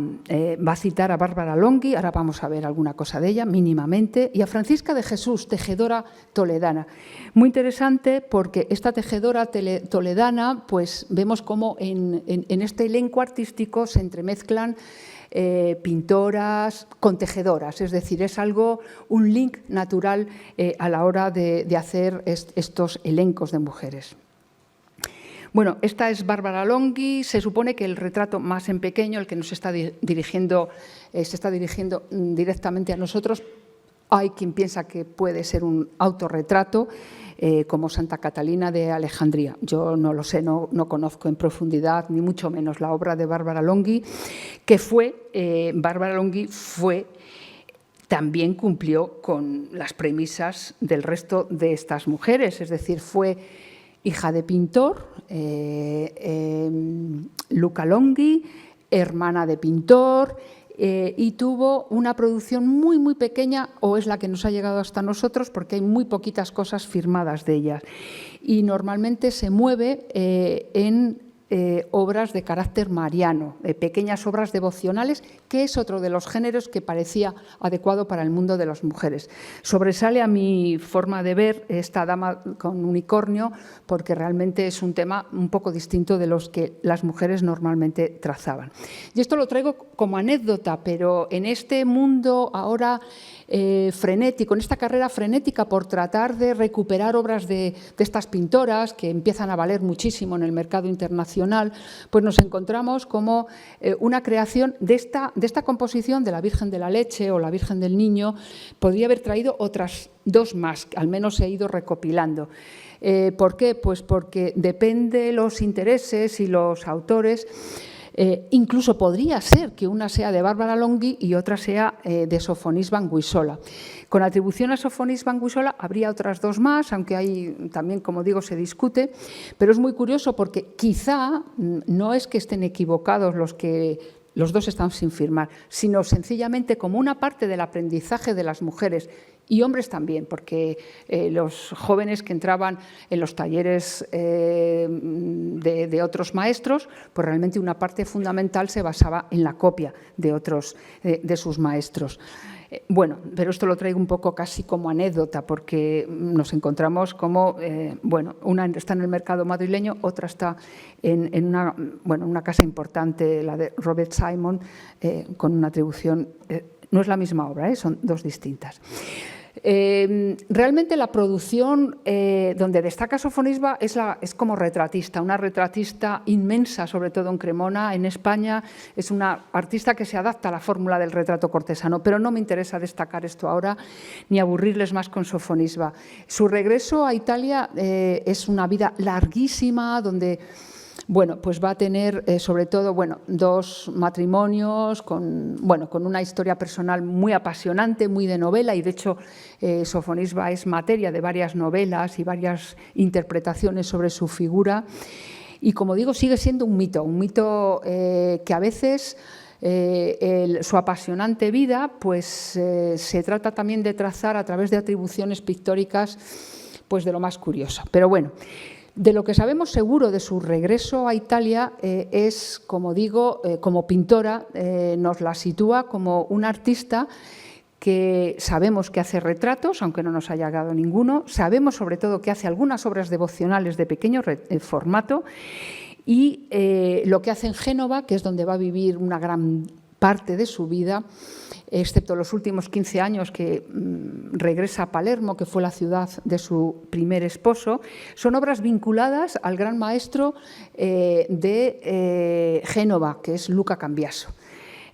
a citar a Bárbara Longhi, ahora vamos a ver alguna cosa de ella mínimamente, y a Francisca de Jesús, tejedora toledana. Muy interesante porque esta tejedora toledana, pues vemos cómo en este elenco artístico se entremezclan pintoras con tejedoras, es decir, es un link natural a la hora de hacer estos elencos de mujeres. Bueno, esta es Bárbara Longhi, se supone que el retrato más en pequeño, el que nos está dirigiendo, se está dirigiendo directamente a nosotros. Hay quien piensa que puede ser un autorretrato, como Santa Catalina de Alejandría. Yo no lo sé, no conozco en profundidad, ni mucho menos la obra de Bárbara Longhi, que Bárbara Longhi también cumplió con las premisas del resto de estas mujeres, es decir, fue hija de pintor, Luca Longhi, hermana de pintor, y tuvo una producción muy, muy pequeña, o es la que nos ha llegado hasta nosotros, porque hay muy poquitas cosas firmadas de ellas. Y normalmente se mueve en obras de carácter mariano, pequeñas obras devocionales, que es otro de los géneros que parecía adecuado para el mundo de las mujeres. Sobresale a mi forma de ver esta dama con unicornio, porque realmente es un tema un poco distinto de los que las mujeres normalmente trazaban. Y esto lo traigo como anécdota, pero en este mundo ahora frenético, en esta carrera frenética por tratar de recuperar obras de estas pintoras que empiezan a valer muchísimo en el mercado internacional, pues nos encontramos como una creación de esta composición de la Virgen de la Leche o la Virgen del Niño. Podría haber traído otras dos más, al menos he ido recopilando. ¿Por qué? Pues porque depende los intereses y los autores. Incluso podría ser que una sea de Bárbara Longhi y otra sea de Sofonis Banguissola. Con atribución a Sofonis Banguissola habría otras dos más, aunque ahí también, como digo, se discute, pero es muy curioso porque quizá no es que estén equivocados los dos están sin firmar, sino sencillamente como una parte del aprendizaje de las mujeres y hombres también, porque los jóvenes que entraban en los talleres de otros maestros, pues realmente una parte fundamental se basaba en la copia de sus maestros. Bueno, pero esto lo traigo un poco casi como anécdota, porque nos encontramos como, una está en el mercado madrileño, otra está en una casa importante, la de Robert Simon, con una atribución, no es la misma obra, son dos distintas. Realmente la producción donde destaca Sofonisba es como retratista, una retratista inmensa, sobre todo en Cremona, en España. Es una artista que se adapta a la fórmula del retrato cortesano, pero no me interesa destacar esto ahora ni aburrirles más con Sofonisba. Su regreso a Italia es una vida larguísima donde pues va a tener sobre todo dos matrimonios con una historia personal muy apasionante, muy de novela, y de hecho Sofonisba es materia de varias novelas y varias interpretaciones sobre su figura. Y como digo, sigue siendo un mito que a veces su apasionante vida pues se trata también de trazar a través de atribuciones pictóricas pues de lo más curioso. Pero bueno, de lo que sabemos seguro de su regreso a Italia es, como digo, como pintora, nos la sitúa como una artista que sabemos que hace retratos, aunque no nos haya llegado ninguno, sabemos sobre todo que hace algunas obras devocionales de pequeño formato y lo que hace en Génova, que es donde va a vivir una gran parte de su vida, excepto los últimos 15 años que regresa a Palermo, que fue la ciudad de su primer esposo, son obras vinculadas al gran maestro de Génova, que es Luca Cambiaso.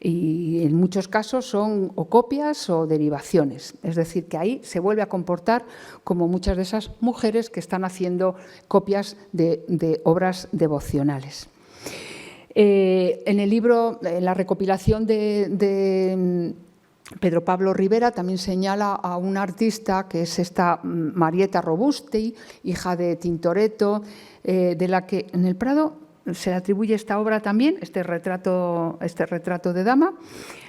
Y en muchos casos son o copias o derivaciones. Es decir, que ahí se vuelve a comportar como muchas de esas mujeres que están haciendo copias de obras devocionales. En el libro, en la recopilación de Pedro Pablo Rivera, también señala a una artista que es esta Marietta Robusti, hija de Tintoretto, de la que en el Prado se le atribuye esta obra también, este retrato de dama,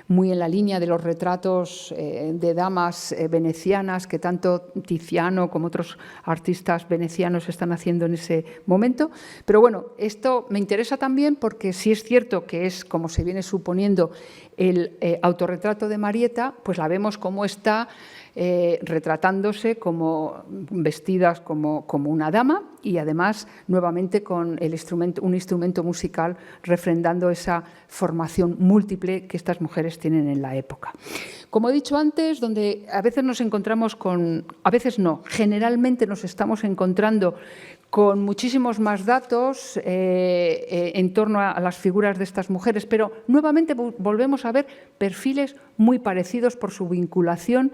muy en la línea de los retratos de damas venecianas que tanto Tiziano como otros artistas venecianos están haciendo en ese momento. Pero bueno, esto me interesa también porque sí es cierto que es, como se viene suponiendo, el autorretrato de Marietta, pues la vemos cómo está retratándose como vestidas como una dama y además nuevamente con un instrumento musical refrendando esa formación múltiple que estas mujeres tienen en la época. Como he dicho antes, donde a veces nos encontramos a veces no, generalmente nos estamos encontrando con muchísimos más datos en torno a las figuras de estas mujeres, pero nuevamente volvemos a ver perfiles muy parecidos por su vinculación,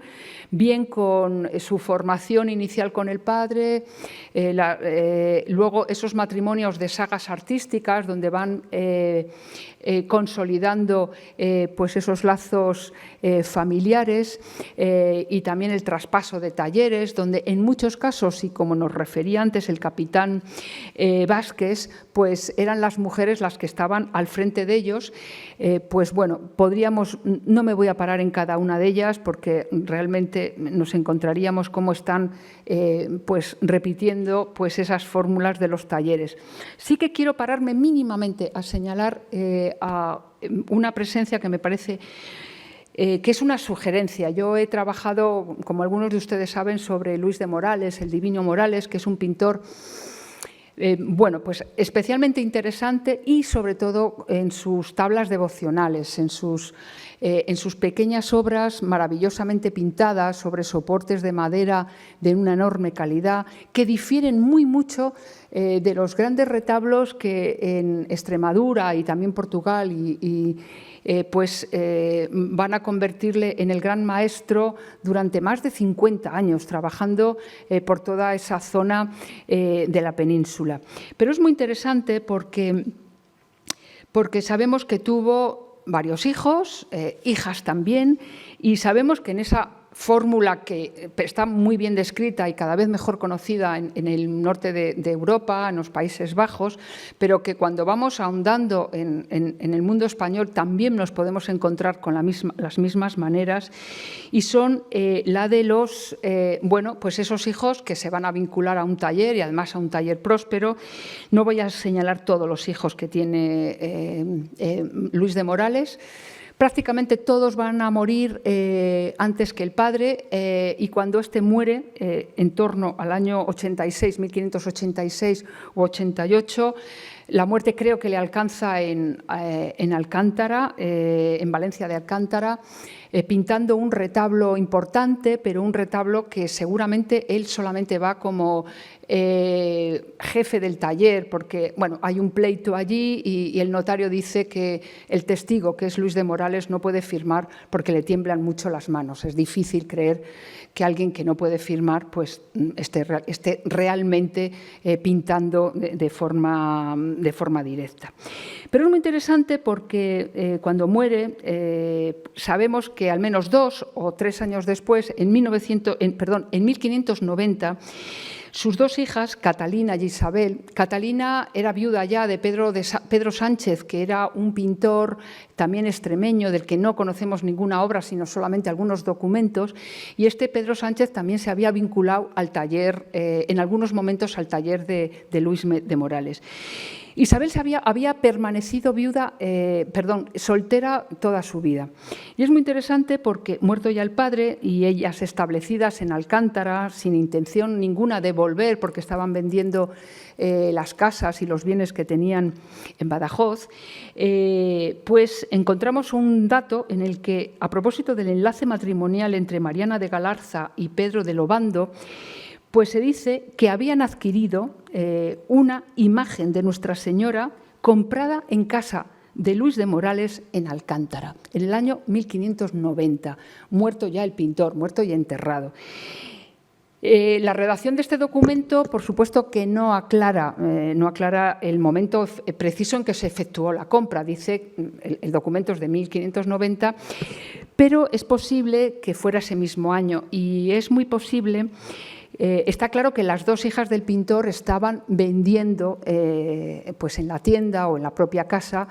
bien con su formación inicial con el padre, luego esos matrimonios de sagas artísticas donde van consolidando pues esos lazos familiares y también el traspaso de talleres, donde en muchos casos, y como nos refería antes el capitán Vázquez, pues eran las mujeres las que estaban al frente de ellos. Pues bueno, no me voy a parar en cada una de ellas porque realmente nos encontraríamos cómo están pues repitiendo pues esas fórmulas de los talleres. Sí que quiero pararme mínimamente a señalar a una presencia que me parece que es una sugerencia. Yo he trabajado, como algunos de ustedes saben, sobre Luis de Morales, el Divino Morales, que es un pintor bueno, pues especialmente interesante y sobre todo en sus tablas devocionales, en sus pequeñas obras maravillosamente pintadas sobre soportes de madera de una enorme calidad, que difieren muy mucho de los grandes retablos que en Extremadura y también Portugal pues van a convertirle en el gran maestro durante más de 50 años, trabajando por toda esa zona de la península. Pero es muy interesante porque sabemos que tuvo varios hijos, hijas también, y sabemos que en esa fórmula que está muy bien descrita y cada vez mejor conocida en el norte de Europa, en los Países Bajos, pero que cuando vamos ahondando en el mundo español también nos podemos encontrar con las mismas maneras, y son la de los, bueno, pues esos hijos que se van a vincular a un taller y además a un taller próspero. No voy a señalar todos los hijos que tiene Luis de Morales. Prácticamente todos van a morir antes que el padre y cuando éste muere, en torno al año 86, 1586 u 88, la muerte creo que le alcanza en Alcántara, en Valencia de Alcántara, pintando un retablo importante, pero un retablo que seguramente él solamente va como jefe del taller, porque bueno, hay un pleito allí y el notario dice que el testigo, que es Luis de Morales, no puede firmar porque le tiemblan mucho las manos. Es difícil creer que alguien que no puede firmar pues esté realmente pintando de forma directa. Pero es muy interesante porque cuando muere sabemos que al menos 2 o 3 años después, en 1590, sus dos hijas, Catalina y Isabel. Catalina era viuda ya de Pedro Sánchez, que era un pintor también extremeño, del que no conocemos ninguna obra, sino solamente algunos documentos. Y Pedro Sánchez también se había vinculado al taller, en algunos momentos al taller de Luis de Morales. Isabel había permanecido soltera toda su vida. Y es muy interesante porque, muerto ya el padre y ellas establecidas en Alcántara, sin intención ninguna de volver porque estaban vendiendo las casas y los bienes que tenían en Badajoz, pues encontramos un dato en el que, a propósito del enlace matrimonial entre Mariana de Galarza y Pedro de Lobando, pues se dice que habían adquirido una imagen de Nuestra Señora comprada en casa de Luis de Morales en Alcántara, en el año 1590, muerto ya el pintor, muerto y enterrado. La redacción de este documento, por supuesto que no aclara el momento preciso en que se efectuó la compra. Dice, el documento es de 1590, pero es posible que fuera ese mismo año y es muy posible. Está claro que las dos hijas del pintor estaban vendiendo pues en la tienda o en la propia casa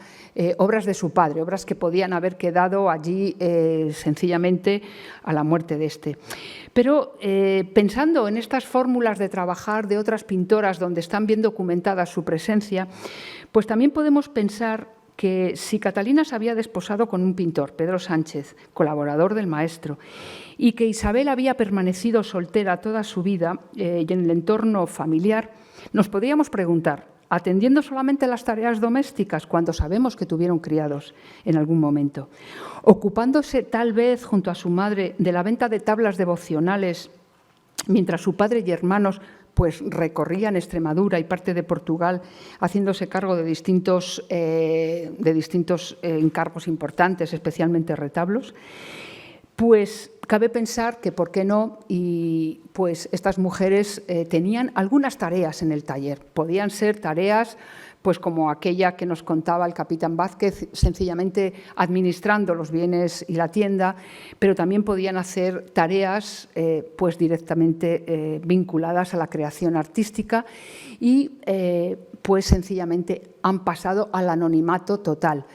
obras de su padre, obras que podían haber quedado allí sencillamente a la muerte de este. Pero pensando en estas fórmulas de trabajar de otras pintoras donde están bien documentadas su presencia, pues también podemos pensar que si Catalina se había desposado con un pintor, Pedro Sánchez, colaborador del maestro, y que Isabel había permanecido soltera toda su vida y en el entorno familiar, nos podríamos preguntar, atendiendo solamente las tareas domésticas cuando sabemos que tuvieron criados en algún momento, ocupándose tal vez junto a su madre de la venta de tablas devocionales, mientras su padre y hermanos pues recorrían Extremadura y parte de Portugal haciéndose cargo de distintos encargos importantes, especialmente retablos, pues cabe pensar que, ¿por qué no? Y pues estas mujeres tenían algunas tareas en el taller. Podían ser tareas pues como aquella que nos contaba el capitán Vázquez, sencillamente administrando los bienes y la tienda, pero también podían hacer tareas pues directamente vinculadas a la creación artística y pues sencillamente han pasado al anonimato total.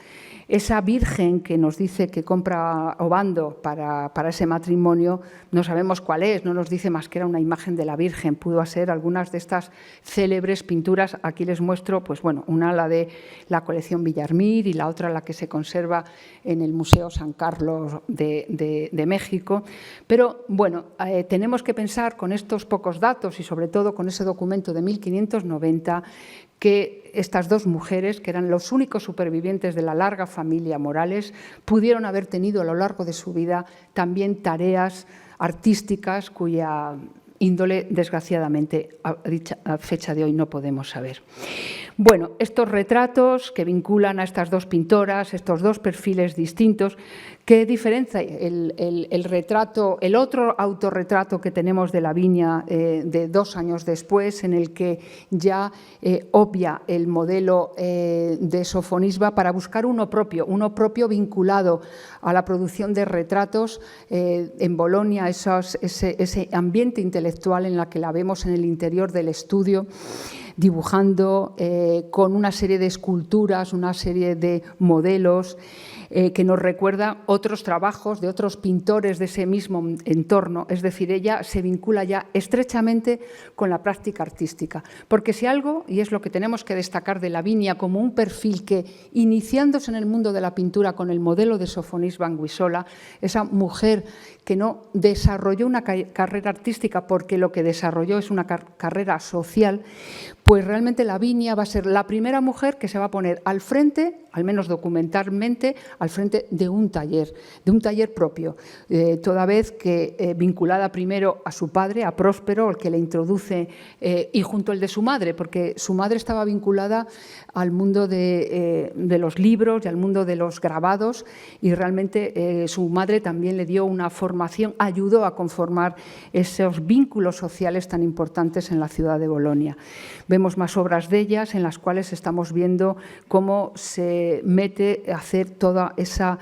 Esa virgen que nos dice que compra Obando para ese matrimonio, no sabemos cuál es, no nos dice más que era una imagen de la Virgen. Pudo ser algunas de estas célebres pinturas. Aquí les muestro, pues bueno, una la de la colección Villarmir y la otra la que se conserva en el Museo San Carlos de México. Pero bueno, tenemos que pensar con estos pocos datos y sobre todo con ese documento de 1590 que estas dos mujeres, que eran los únicos supervivientes de la larga familia Morales, pudieron haber tenido a lo largo de su vida también tareas artísticas cuya índole, desgraciadamente, a fecha de hoy no podemos saber. Bueno, estos retratos que vinculan a estas dos pintoras, estos dos perfiles distintos, ¿qué diferencia el retrato, el otro autorretrato que tenemos de Lavinia de 2 años después, en el que ya obvia el modelo de Sofonisba para buscar uno propio vinculado a la producción de retratos en Bolonia, ese ambiente intelectual en la que la vemos en el interior del estudio, dibujando con una serie de esculturas, una serie de modelos que nos recuerda otros trabajos de otros pintores de ese mismo entorno. Es decir, ella se vincula ya estrechamente con la práctica artística. Porque si algo, y es lo que tenemos que destacar de Lavinia como un perfil que, iniciándose en el mundo de la pintura con el modelo de Sofonisba Anguissola, esa mujer que no desarrolló una carrera artística porque lo que desarrolló es una carrera social, pues realmente Lavinia va a ser la primera mujer que se va a poner al frente, al menos documentalmente, al frente de un taller propio, toda vez que vinculada primero a su padre, a Próspero, el que le introduce, y junto al de su madre, porque su madre estaba vinculada al mundo de los libros y al mundo de los grabados, y realmente su madre también le dio una formación, ayudó a conformar esos vínculos sociales tan importantes en la ciudad de Bolonia. Vemos más obras de ellas en las cuales estamos viendo cómo se mete a hacer toda esa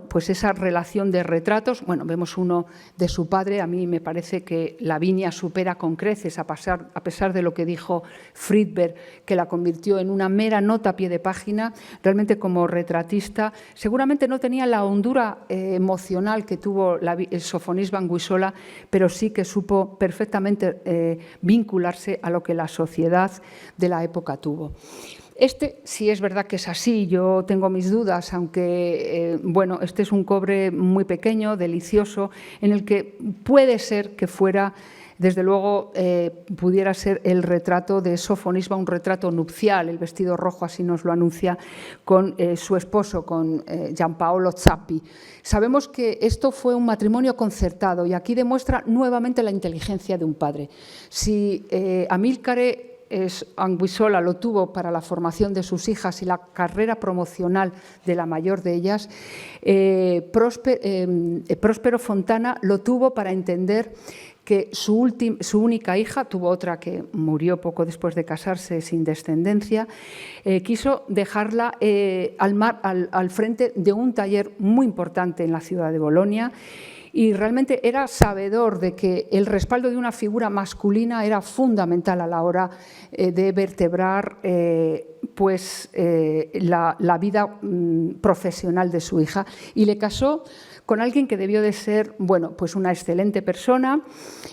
pues esa relación de retratos. Bueno, vemos uno de su padre. A mí me parece que Lavinia supera con creces, a pesar de lo que dijo Friedberg, que la convirtió en una mera nota a pie de página. Realmente, como retratista, seguramente no tenía la hondura emocional que tuvo el Sofonisba Anguissola, pero sí que supo perfectamente vincularse a lo que la sociedad de la época tuvo. Sí es verdad que es así, yo tengo mis dudas, aunque bueno, este es un cobre muy pequeño, delicioso, en el que puede ser que fuera, desde luego, pudiera ser el retrato de Sofonisba, un retrato nupcial, el vestido rojo así nos lo anuncia, con su esposo, con Giampaolo Zappi. Sabemos que esto fue un matrimonio concertado y aquí demuestra nuevamente la inteligencia de un padre. Si Amílcare Anguissola lo tuvo para la formación de sus hijas y la carrera promocional de la mayor de ellas, Próspero Fontana lo tuvo para entender que su única hija, tuvo otra que murió poco después de casarse sin descendencia, quiso dejarla al frente de un taller muy importante en la ciudad de Bolonia. Y realmente era sabedor de que el respaldo de una figura masculina era fundamental a la hora de vertebrar la vida profesional de su hija. Y le casó con alguien que debió de ser, bueno, pues una excelente persona,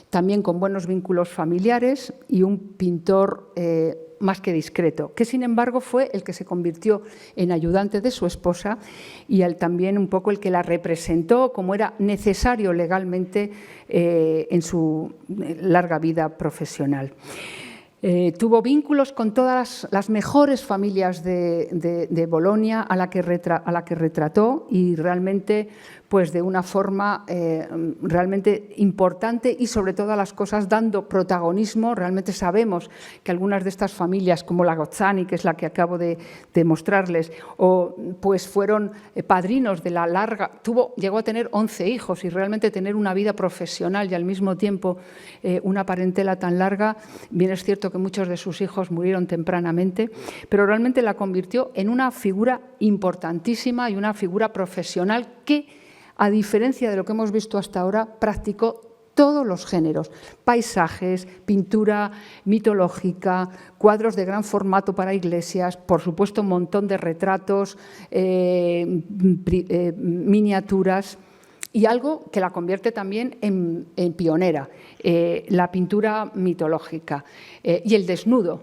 también con buenos vínculos familiares y un pintor más que discreto, que sin embargo fue el que se convirtió en ayudante de su esposa y también un poco el que la representó como era necesario legalmente en su larga vida profesional. Tuvo vínculos con todas las mejores familias de Bolonia a la que retrató, y realmente pues de una forma realmente importante, y sobre todas las cosas dando protagonismo. Realmente sabemos que algunas de estas familias, como la Gozzani, que es la que acabo de mostrarles, pues fueron padrinos de la larga, llegó a tener 11 hijos, y realmente tener una vida profesional y al mismo tiempo una parentela tan larga. Bien es cierto que muchos de sus hijos murieron tempranamente, pero realmente la convirtió en una figura importantísima y una figura profesional que, a diferencia de lo que hemos visto hasta ahora, practicó todos los géneros: paisajes, pintura mitológica, cuadros de gran formato para iglesias, por supuesto un montón de retratos, miniaturas, y algo que la convierte también en pionera, la pintura mitológica y el desnudo.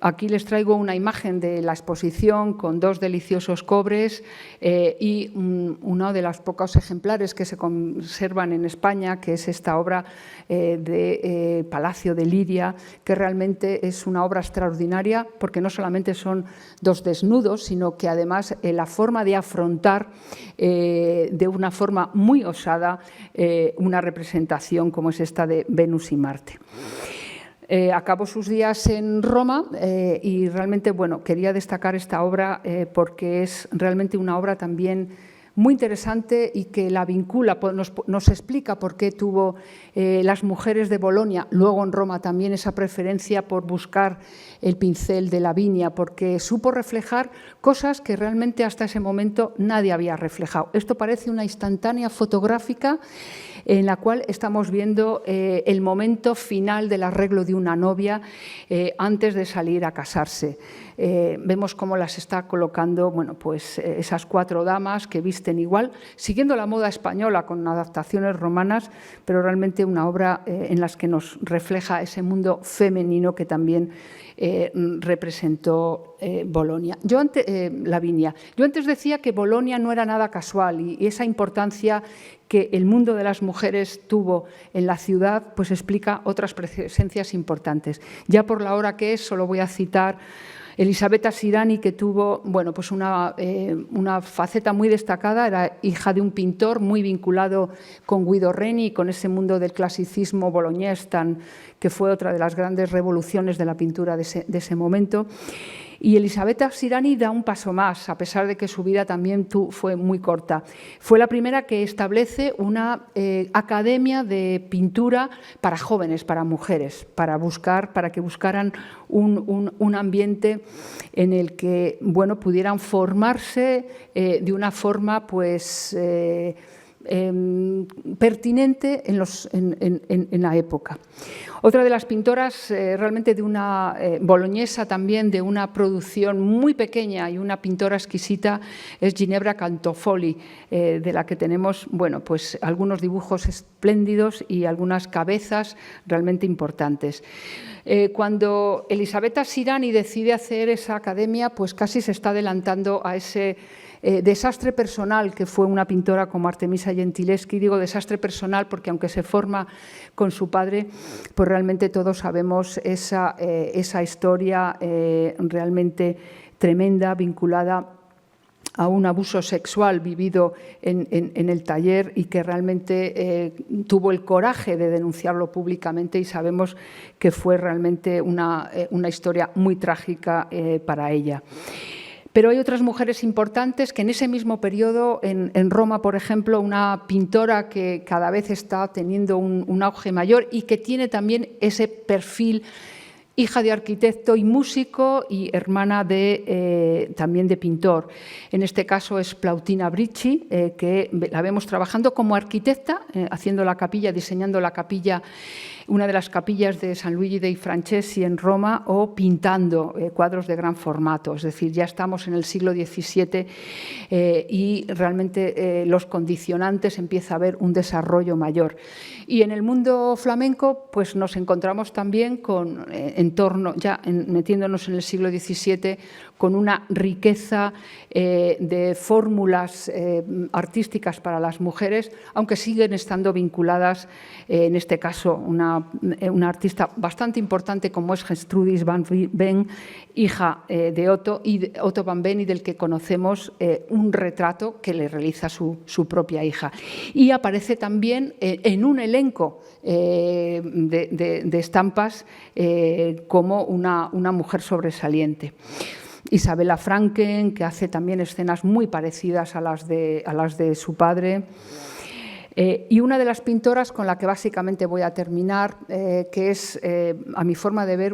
Aquí les traigo una imagen de la exposición con 2 deliciosos cobres y uno de los pocos ejemplares que se conservan en España, que es esta obra de Palacio de Liria, que realmente es una obra extraordinaria, porque no solamente son 2 desnudos, sino que además la forma de afrontar de una forma muy osada una representación como es esta de Venus y Marte. Acabó sus días en Roma y realmente, bueno, quería destacar esta obra porque es realmente una obra también muy interesante y que la vincula, nos explica por qué tuvo las mujeres de Bolonia, luego en Roma también, esa preferencia por buscar el pincel de Lavinia, porque supo reflejar cosas que realmente hasta ese momento nadie había reflejado. Esto parece una instantánea fotográfica en la cual estamos viendo el momento final del arreglo de una novia antes de salir a casarse. Vemos cómo las está colocando, bueno, pues esas 4 damas que visten igual, siguiendo la moda española con adaptaciones romanas, pero realmente una obra en la que nos refleja ese mundo femenino que también representó Lavinia. Yo antes decía que Bolonia no era nada casual, y esa importancia que el mundo de las mujeres tuvo en la ciudad pues explica otras presencias importantes. Ya por la hora que es, solo voy a citar Elisabetta Sirani, que tuvo, bueno, pues una faceta muy destacada. Era hija de un pintor muy vinculado con Guido Reni y con ese mundo del clasicismo boloñés, que fue otra de las grandes revoluciones de la pintura de ese momento. Y Elisabetta Sirani da un paso más, a pesar de que su vida también fue muy corta. Fue la primera que establece una academia de pintura para jóvenes, para mujeres, para que buscaran un ambiente en el que, bueno, pudieran formarse de una forma pues pertinente en la época. Otra de las pintoras realmente de una boloñesa también, de una producción muy pequeña y una pintora exquisita, es Ginebra Cantofoli, de la que tenemos, bueno, pues algunos dibujos espléndidos y algunas cabezas realmente importantes. Cuando Elisabetta Sirani decide hacer esa academia, pues casi se está adelantando a ese desastre personal que fue una pintora como Artemisa Gentileschi. Digo desastre personal porque, aunque se forma con su padre, pues realmente todos sabemos esa historia realmente tremenda, vinculada a un abuso sexual vivido en el taller, y que realmente tuvo el coraje de denunciarlo públicamente, y sabemos que fue realmente una historia muy trágica para ella. Pero hay otras mujeres importantes que en ese mismo periodo, en Roma, por ejemplo, una pintora que cada vez está teniendo un auge mayor y que tiene también ese perfil, hija de arquitecto y músico y hermana también de pintor. En este caso es Plautina Bricci, que la vemos trabajando como arquitecta, haciendo la capilla, diseñando la capilla, una de las capillas de San Luigi dei Francesi en Roma, o pintando cuadros de gran formato. Es decir, ya estamos en el siglo XVII y realmente los condicionantes, empieza a haber un desarrollo mayor. Y en el mundo flamenco pues nos encontramos también con, metiéndonos en el siglo XVII, con una riqueza de fórmulas artísticas para las mujeres, aunque siguen estando vinculadas, en este caso una una artista bastante importante como es Gertrudis van Ven, hija de Otto van Ven, y del que conocemos un retrato que le realiza su propia hija. Y aparece también en un elenco de estampas como una mujer sobresaliente. Isabella Franken, que hace también escenas muy parecidas a las de su padre. Y una de las pintoras con la que básicamente voy a terminar, que es, a mi forma de ver,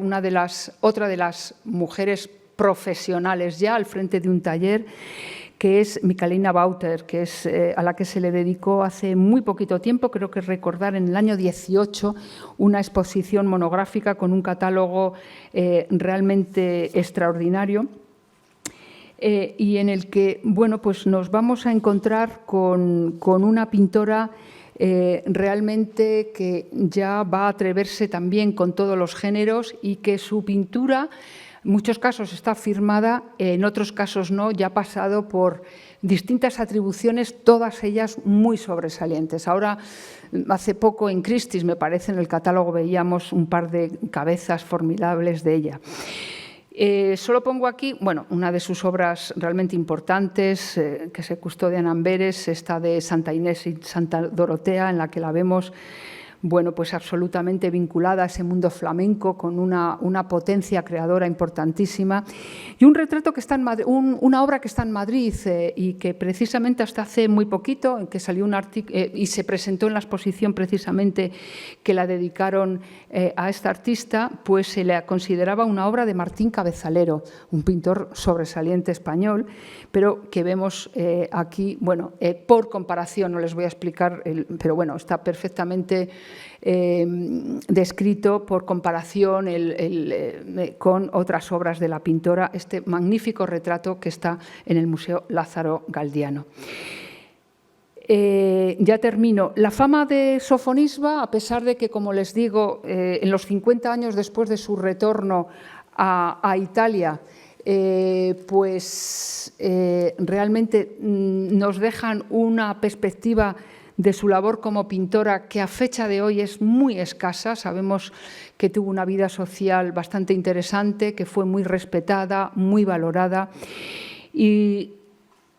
otra de las mujeres profesionales ya al frente de un taller, que es Michalina Bauter, que es a la que se le dedicó hace muy poquito tiempo, creo que recordar en el año 18, una exposición monográfica con un catálogo realmente extraordinario. Y en el que, bueno, pues nos vamos a encontrar con una pintora realmente que ya va a atreverse también con todos los géneros y que su pintura, en muchos casos está firmada, en otros casos no, ya ha pasado por distintas atribuciones, todas ellas muy sobresalientes. Ahora, hace poco en Christie's, me parece, en el catálogo veíamos un par de cabezas formidables de ella. Solo pongo aquí, bueno, una de sus obras realmente importantes que se custodia en Amberes, esta de Santa Inés y Santa Dorotea, en la que la vemos, bueno, pues absolutamente vinculada a ese mundo flamenco con una potencia creadora importantísima, y un retrato que está en Madrid, una obra que está en Madrid y que precisamente hasta hace muy poquito, en que salió un artículo y se presentó en la exposición precisamente que la dedicaron a esta artista, pues se le consideraba una obra de Martín Cabezalero, un pintor sobresaliente español, pero que vemos aquí, bueno, por comparación, no les voy a explicar, pero bueno, está perfectamente descrito por comparación con otras obras de la pintora, este magnífico retrato que está en el Museo Lázaro Galdiano. Ya termino. La fama de Sofonisba, a pesar de que, como les digo, en los 50 años después de su retorno a Italia, pues realmente nos dejan una perspectiva de su labor como pintora que a fecha de hoy es muy escasa. Sabemos que tuvo una vida social bastante interesante, que fue muy respetada, muy valorada. Y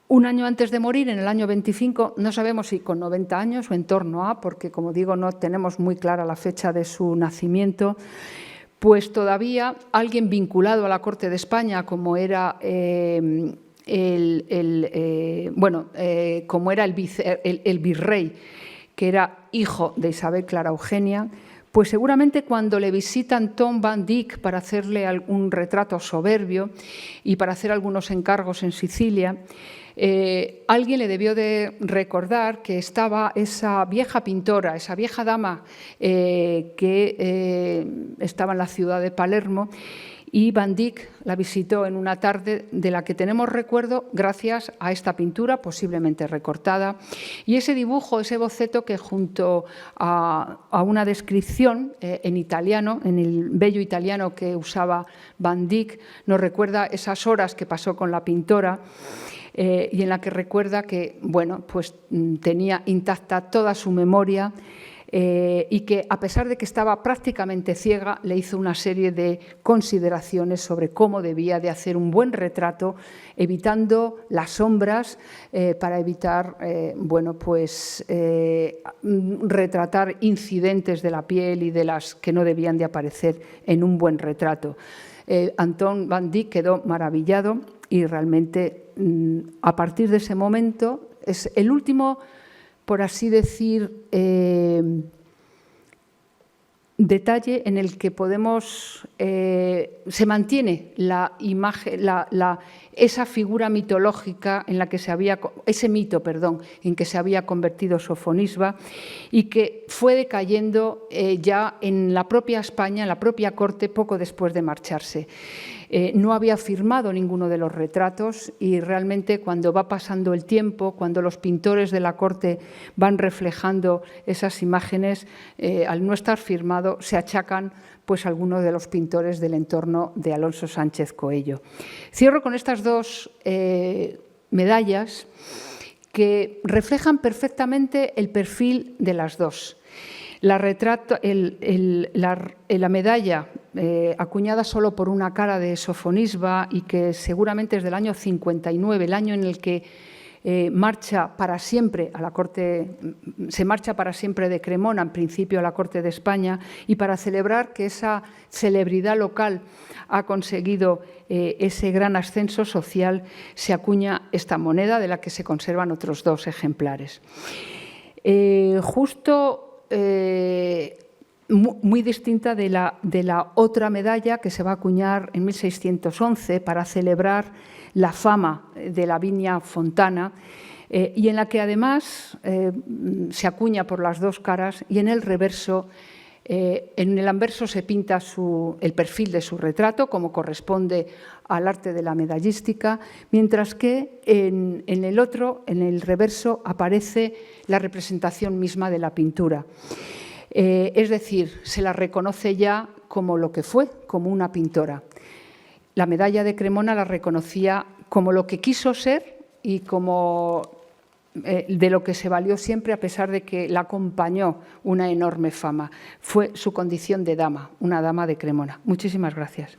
un año antes de morir, en el año 25, no sabemos si con 90 años o en torno a, porque como digo, no tenemos muy clara la fecha de su nacimiento, pues todavía alguien vinculado a la corte de España, como era el virrey, que era hijo de Isabel Clara Eugenia, pues seguramente cuando le visitan Tom van Dyck para hacerle algún retrato soberbio y para hacer algunos encargos en Sicilia, alguien le debió de recordar que estaba esa vieja pintora, esa vieja dama que estaba en la ciudad de Palermo, y Van Dyck la visitó en una tarde de la que tenemos recuerdo gracias a esta pintura, posiblemente recortada, y ese dibujo, ese boceto que junto a una descripción en italiano, en el bello italiano que usaba Van Dyck, nos recuerda esas horas que pasó con la pintora, y en la que recuerda que, bueno, pues tenía intacta toda su memoria, y que, a pesar de que estaba prácticamente ciega, le hizo una serie de consideraciones sobre cómo debía de hacer un buen retrato, evitando las sombras para evitar, bueno, pues, retratar incidentes de la piel y de las que no debían de aparecer en un buen retrato. Anton van Dyck quedó maravillado y realmente, a partir de ese momento, es el último, por así decir, detalle en el que podemos, se mantiene la imagen, esa figura mitológica en la que se había, ese mito, perdón, en que se había convertido Sofonisba, y que fue decayendo ya en la propia España, en la propia corte, poco después de marcharse. No había firmado ninguno de los retratos y realmente cuando va pasando el tiempo, cuando los pintores de la corte van reflejando esas imágenes, al no estar firmado se achacan pues algunos de los pintores del entorno de Alonso Sánchez Coello. Cierro con estas dos medallas que reflejan perfectamente el perfil de las dos. La medalla, acuñada solo por una cara de Sofonisba y que seguramente es del año 59, el año en el que marcha para siempre a la corte, se marcha para siempre de Cremona, en principio a la corte de España, y para celebrar que esa celebridad local ha conseguido ese gran ascenso social, se acuña esta moneda, de la que se conservan otros 2 ejemplares. Muy distinta de la otra medalla que se va a acuñar en 1611 para celebrar la fama de la Viña Fontana, y en la que además se acuña por las 2 caras, y en el reverso, en el anverso se pinta el perfil de su retrato, como corresponde al arte de la medallística, mientras que en el otro, en el reverso, aparece la representación misma de la pintura. Es decir, se la reconoce ya como lo que fue, como una pintora. La medalla de Cremona la reconocía como lo que quiso ser y como de lo que se valió siempre, a pesar de que la acompañó una enorme fama. Fue su condición de dama, una dama de Cremona. Muchísimas gracias.